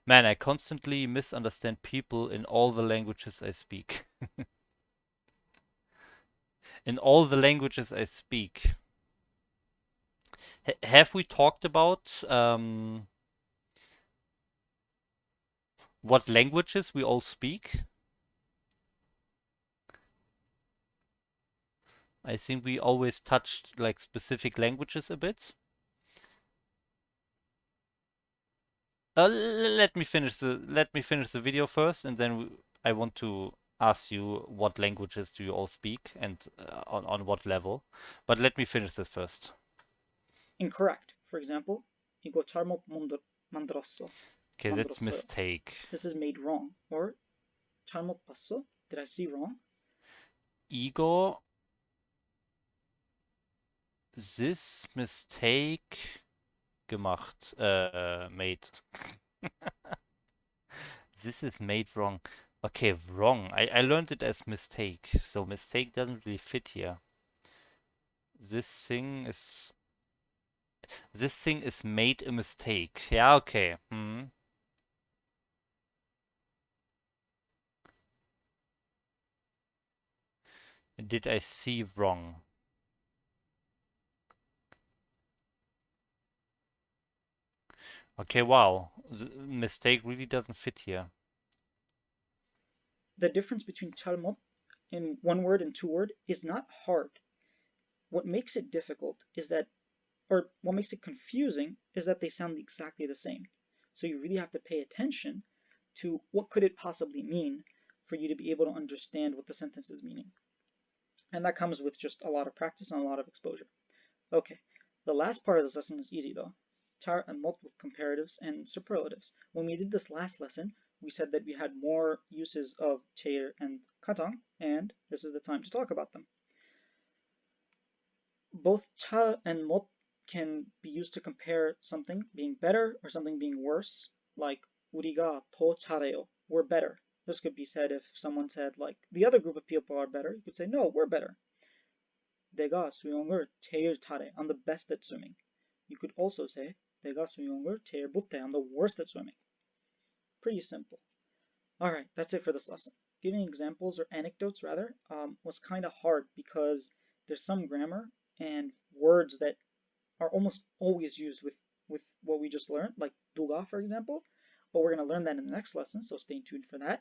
Man, I constantly misunderstand people in all the languages I speak. In all the languages I speak. Have we talked about what languages we all speak? I think we always touched like specific languages a bit. Let me finish the video first, and then I want to ask you what languages do you all speak and on what level. But let me finish this first. incorrect. For example, 이거 잘못 만들었어. Okay, that's 만들었어요. mistake. This is made wrong. Or 잘못 봤어? Did I see wrong? Igor, this mistake gemacht, made. This is made wrong. Okay, wrong. I learned it as mistake, so mistake doesn't really fit here. This thing is made a mistake. Yeah, okay. Did I see wrong? Okay, wow. The mistake really doesn't fit here. The difference between 잘못 in one word and two word is not hard. What makes it difficult is that, or what makes it confusing is that they sound exactly the same. So you really have to pay attention to what could it possibly mean for you to be able to understand what the sentence is meaning. And that comes with just a lot of practice and a lot of exposure. Okay, the last part of this lesson is easy though. 잘 and 못 with comparatives and superlatives. When we did this last lesson, we said that we had more uses of 제일 and 가장, and this is the time to talk about them. Both 잘 and 못 can be used to compare something being better or something being worse, like 우리가 더 잘해요, we're better. This could be said if someone said like the other group of people are better, you could say no, we're better. 내가 수영을 제일 잘해. I'm the best at swimming. You could also say 내가 수영을 제일 못해. I'm the worst at swimming. Pretty simple. Alright, that's it for this lesson. Giving examples or anecdotes rather was kind of hard because there's some grammar and words that are almost always used with what we just learned, like 누가, for example. But we're going to learn that in the next lesson, so stay tuned for that.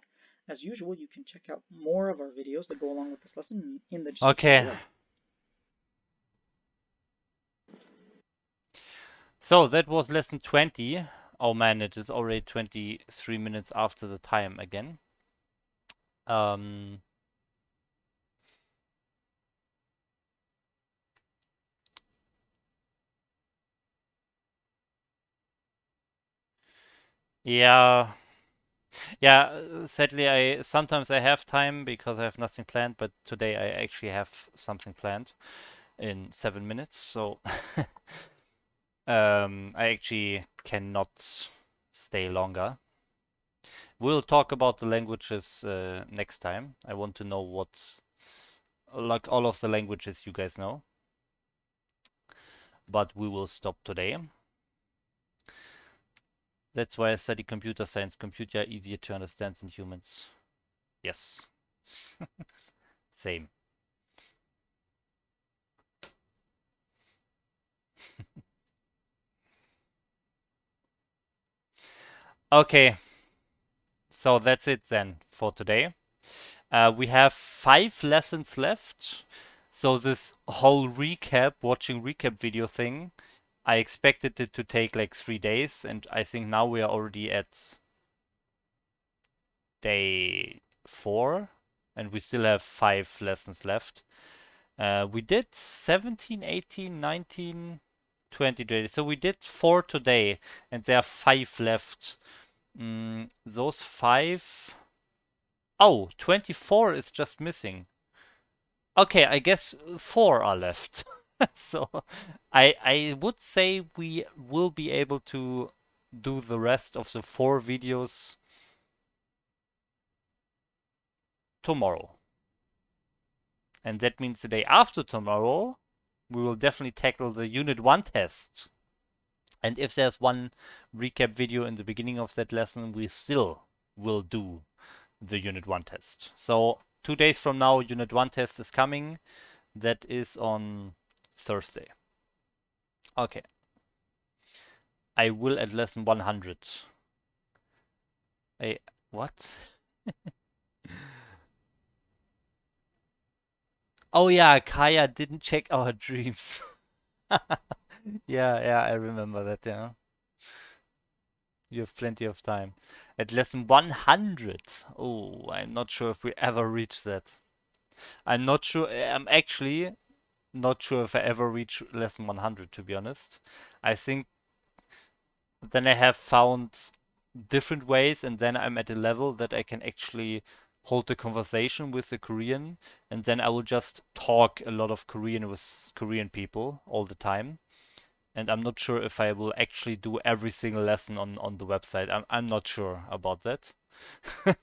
As usual, you can check out more of our videos that go along with this lesson in the description Okay. below. So that was lesson 20. Oh man, it is already 23 minutes after the time again. Yeah. Yeah, sadly sometimes I have time because I have nothing planned, but today I actually have something planned in 7 minutes, so I actually cannot stay longer. We'll talk about the languages next time. I want to know what, like all of the languages you guys know. But we will stop today. That's why I study computer science. Computer are easier to understand than humans. Yes. Same. Okay. So that's it then for today. We have 5 lessons left. So this whole watching recap video thing, I expected it to take like 3 days, and I think now we are already at day 4, and we still have 5 lessons left. We did 17, 18, 19, 20 today. So we did 4 today, and there are 5 left. Those 5... Oh, 24 is just missing. Okay, I guess 4 are left. So I would say we will be able to do the rest of the 4 videos tomorrow. And that means the day after tomorrow, we will definitely tackle the Unit 1 test. And if there's one recap video in the beginning of that lesson, we still will do the Unit 1 test. So 2 days from now, Unit 1 test is coming. That is on Thursday. Okay. I will at lesson 100. What? Oh yeah, Kaya didn't check our dreams. Yeah, I remember that, yeah. You have plenty of time. At lesson 100. Oh, I'm not sure if we ever reach that. I'm not sure. I'm actually not sure if I ever reach lesson 100, to be honest. I think then I have found different ways, and then I'm at a level that I can actually hold a conversation with a Korean, and then I will just talk a lot of Korean with Korean people all the time. And I'm not sure if I will actually do every single lesson on the website. I'm not sure about that.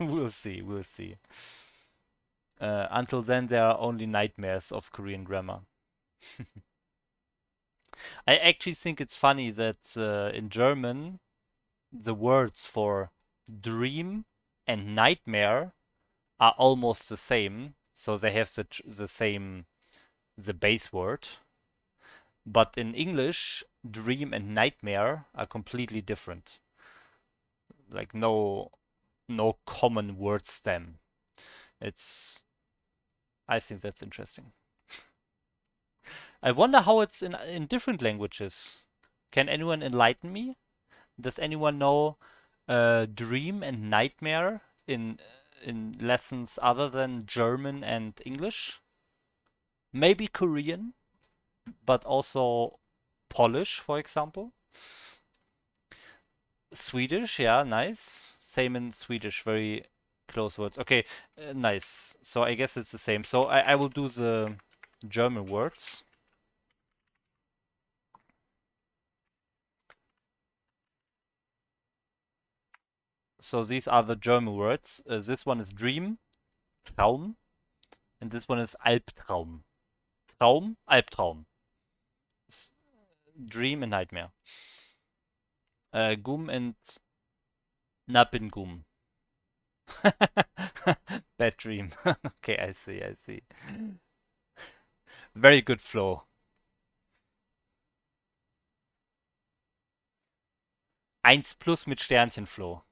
We'll see, we'll see. Until then, there are only nightmares of Korean grammar. I actually think it's funny that in German, the words for dream and nightmare are almost the same. So they have the base word. But in English, dream and nightmare are completely different. Like no common word stem. I think that's interesting. I wonder how it's in different languages. Can anyone enlighten me? Does anyone know dream and nightmare in lessons other than German and English? Maybe Korean, but also Polish, for example. Swedish, yeah, nice. Same in Swedish, very close words. Okay, nice. So I guess it's the same. So I will do the German words. So these are the German words. This one is dream, Traum, and this one is Albtraum. Traum, Albtraum. Dream and nightmare. Gum and Napengum. Bad dream. Okay, I see, I see. Very good flow. Eins plus mit Sternchenflow.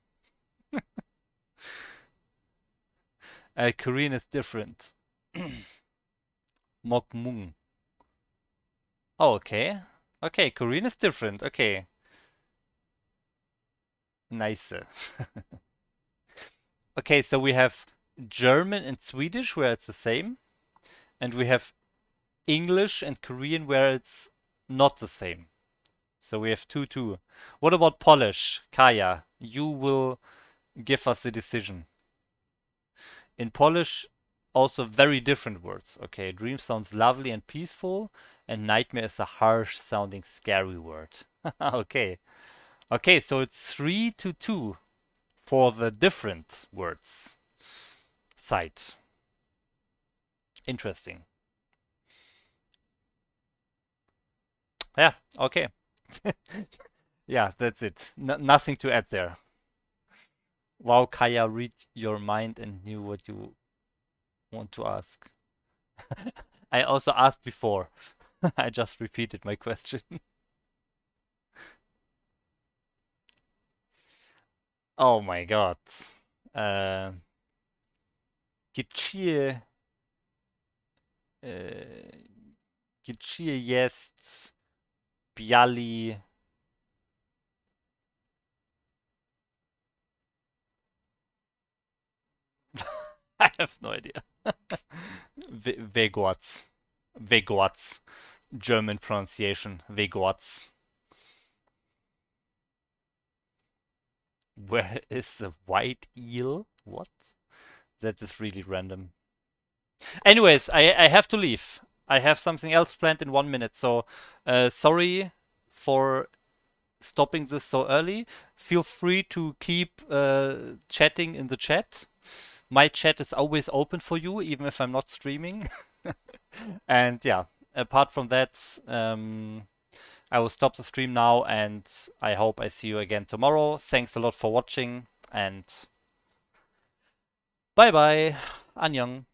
Korean is different. Mokmung. Oh, okay. Okay, Korean is different. Okay. Nice. Okay, so we have German and Swedish where it's the same, and we have English and Korean where it's not the same. So we have 2-2. What about Polish? Kaya, you will give us a decision. In Polish, also very different words. Okay, dream sounds lovely and peaceful, and nightmare is a harsh sounding scary word. Okay. Okay, so it's 3-2 for the different words side. Interesting. Yeah, okay. Yeah, that's it. Nothing to add there. Wow, Kaya read your mind and knew what you want to ask. I also asked before. I just repeated my question. Oh my god. Uh, Gdzie, gdzie jest biali? I have no idea. Wegwärts. Wegwärts. German pronunciation. Wegwärts. Where is the white eel? What? That is really random. Anyways, I have to leave. I have something else planned in 1 minute. So, sorry for stopping this so early. Feel free to keep chatting in the chat. My chat is always open for you, even if I'm not streaming. And yeah, apart from that, I will stop the stream now, and I hope I see you again tomorrow. Thanks a lot for watching, and bye bye. Annyeong.